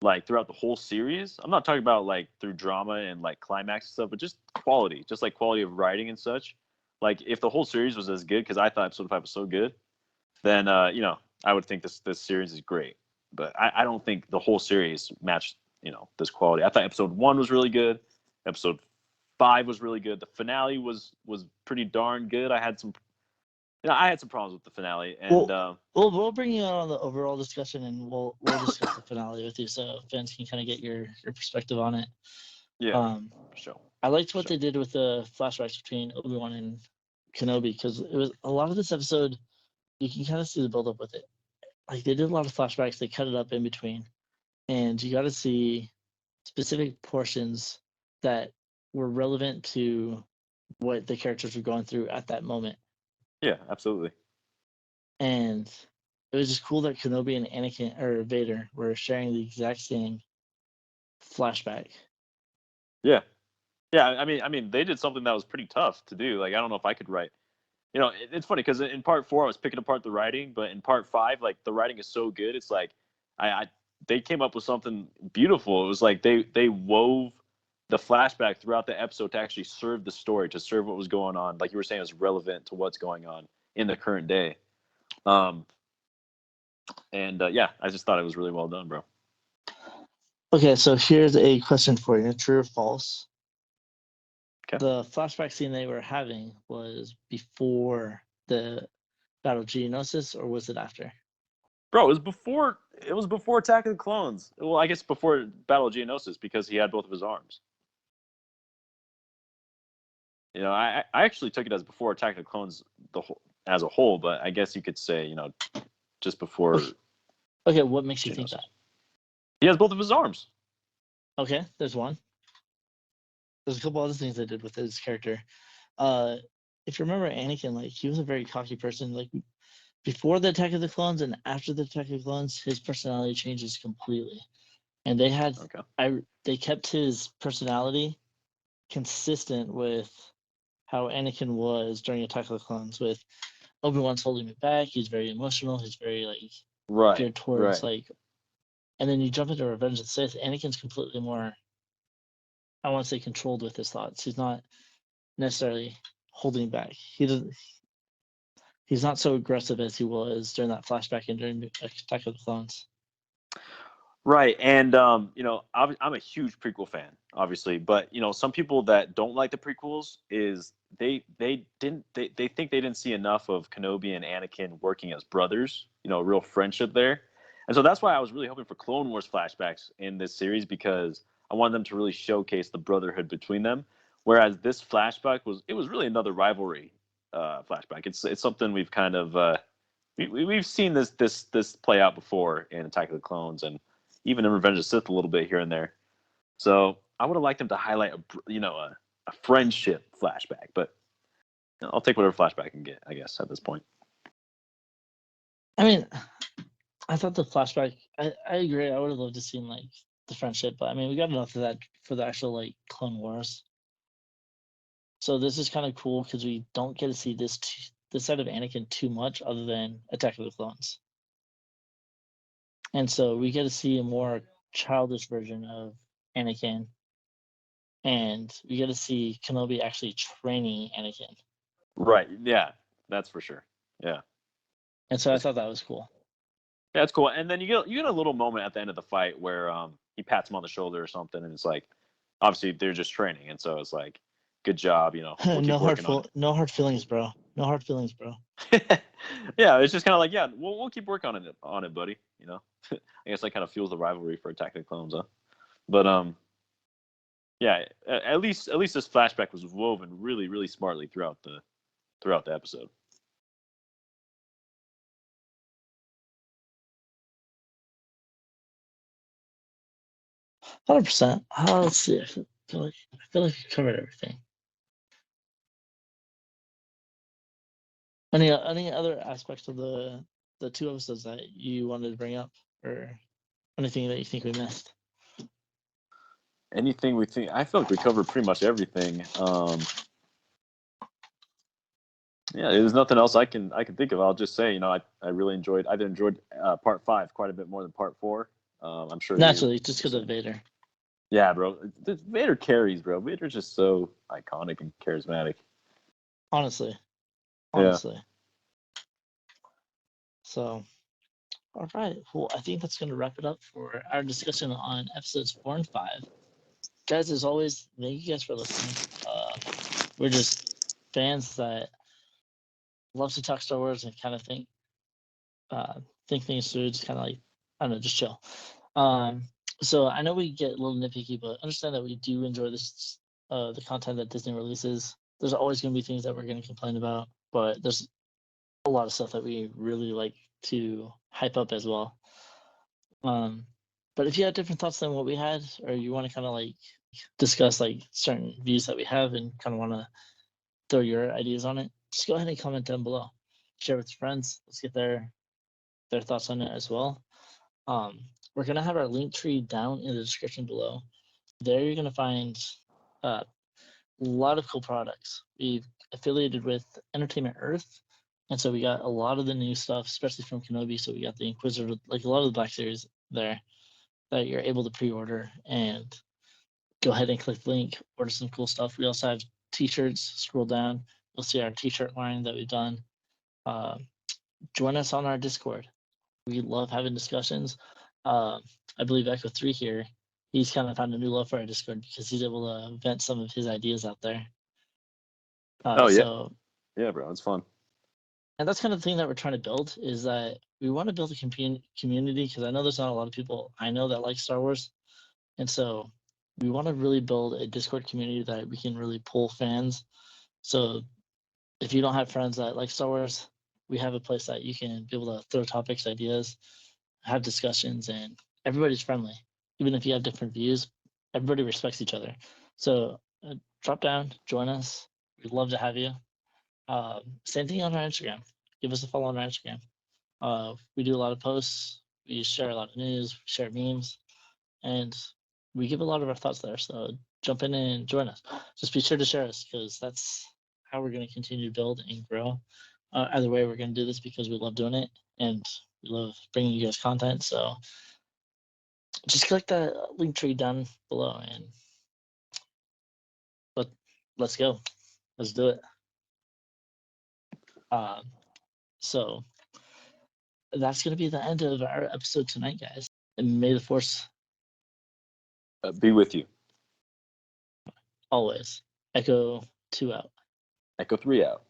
like throughout the whole series, I'm not talking about like through drama and like climax and stuff, but just quality, just like quality of writing and such. Like if the whole series was as good, because I thought episode 5 was so good, then I would think this series is great. But I don't think the whole series matched this quality. I thought episode 1 was really good. Episode 5 was really good. The finale was pretty darn good. I had some problems with the finale, and we'll bring you on the overall discussion, and we'll discuss the finale with you, so fans can kind of get your perspective on it. Yeah, for sure. I liked what they did with the flashbacks between Obi-Wan and Kenobi, because it was a lot of this episode. You can kind of see the buildup with it. Like they did a lot of flashbacks. They cut it up in between, and you got to see specific portions that were relevant to what the characters were going through at that moment. Yeah, absolutely. And it was just cool that Kenobi and Anakin or Vader were sharing the exact same flashback. Yeah. I mean, they did something that was pretty tough to do. Like, I don't know if I could write. It's funny because in part 4 I was picking apart the writing, but in part 5, like the writing is so good. It's like they came up with something beautiful. It was like they wove the flashback throughout the episode to actually serve the story, to serve what was going on. Like you were saying, it was relevant to what's going on in the current day. Yeah, I just thought it was really well done, bro. Okay, so here's a question for you: true or false? Okay. The flashback scene they were having was before the Battle of Geonosis, or was it after? Bro, it was before Attack of the Clones. Well, I guess before Battle of Geonosis, because he had both of his arms. I actually took it as before Attack of the Clones as a whole, but I guess you could say, just before. Okay, what makes you think that? He has both of his arms. Okay, there's one. There's a couple other things they did with his character. If you remember Anakin, like he was a very cocky person. Like before the Attack of the Clones and after the Attack of the Clones, his personality changes completely. And they kept his personality consistent with how Anakin was during Attack of the Clones. With Obi-Wan's holding me back, he's very emotional. He's very geared towards and then you jump into Revenge of the Sith. Anakin's completely more, I want to say, controlled with his thoughts. He's not necessarily holding back. He's not so aggressive as he was during that flashback and during Attack of the Clones. Right, and I'm a huge prequel fan, obviously, but some people that don't like the prequels is they think they didn't see enough of Kenobi and Anakin working as brothers, real friendship there, and so that's why I was really hoping for Clone Wars flashbacks in this series, because I wanted them to really showcase the brotherhood between them. Whereas this flashback was really another rivalry flashback. It's something we've kind of we've seen this play out before in Attack of the Clones and even in Revenge of the Sith a little bit here and there. So I would have liked them to highlight a friendship flashback, but I'll take whatever flashback I can get, I guess, at this point. I mean, I thought the flashback, I agree. I would have loved to see the friendship, but I mean, we got enough of that for the actual Clone Wars. So this is kind of cool because we don't get to see this side of Anakin too much other than Attack of the Clones. And so we get to see a more childish version of Anakin. And we get to see Kenobi actually training Anakin. Right. Yeah, that's for sure. Yeah. And so I thought that was cool. Yeah, that's cool. And then you get a little moment at the end of the fight where he pats him on the shoulder or something, and it's like, obviously they're just training, and so it's like, good job. We'll keep working on it. No hard feelings, bro. No hard feelings, bro. Yeah, it's just kind of like, yeah, we'll keep working on it, buddy. I guess that kind of fuels the rivalry for Attack of the Clones, huh? But yeah, at least this flashback was woven really, really smartly throughout the episode. %. Let's see. I feel like we covered everything. Any other aspects of the 2 episodes that you wanted to bring up, or anything that you think we missed? Anything we think? I feel like we covered pretty much everything. Yeah, there's nothing else I can think of. I'll just say, I really enjoyed part 5 quite a bit more than part 4. I'm sure naturally just because of Vader. Yeah, bro. Vader carries, bro. Vader's just so iconic and charismatic. Honestly. Yeah. So, all right. Well, I think that's going to wrap it up for our discussion on episodes 4 and 5. Guys, as always, thank you guys for listening. We're just fans that love to talk Star Wars and kind of think things through, just kind of like, I don't know, just chill. So I know we get a little nitpicky, but understand that we do enjoy this, the content that Disney releases. There's always going to be things that we're going to complain about, but there's a lot of stuff that we really like to hype up as well. But if you had different thoughts than what we had, or you want to kind of like discuss like certain views that we have and kind of want to throw your ideas on it, just go ahead and comment down below. Share with your friends. Let's get their thoughts on it as well. We're gonna have our link tree down in the description below. There you're gonna find a lot of cool products. We've affiliated with Entertainment Earth, and so we got a lot of the new stuff, especially from Kenobi. So we got the Inquisitor, like a lot of the Black Series there that you're able to pre-order, and go ahead and click the link, order some cool stuff. We also have t-shirts. Scroll down, you'll see our t-shirt line that we've done. Join us on our Discord. We love having discussions. I believe Echo 3 here, he's kind of found a new love for our Discord because he's able to vent some of his ideas out there. Oh, yeah. So, yeah, bro, it's fun. And that's kind of the thing that we're trying to build, is that we want to build a community, because I know there's not a lot of people I know that like Star Wars. And so we want to really build a Discord community that we can really pull fans. So if you don't have friends that like Star Wars, we have a place that you can be able to throw topics, ideas, have discussions, and everybody's friendly. Even if you have different views, everybody respects each other. So drop down, join us. We'd love to have you. Same thing on our Instagram. Give us a follow on our Instagram. We do a lot of posts. We share a lot of news, we share memes, and we give a lot of our thoughts there. So jump in and join us. Just be sure to share us, because that's how we're going to continue to build and grow. Either way, we're going to do this because we love doing it, and we love bringing you guys content. So just click that link tree down below, and let's go. Let's do it. So that's going to be the end of our episode tonight, guys. And may the Force be with you. Always. Echo 2 out. Echo 3 out.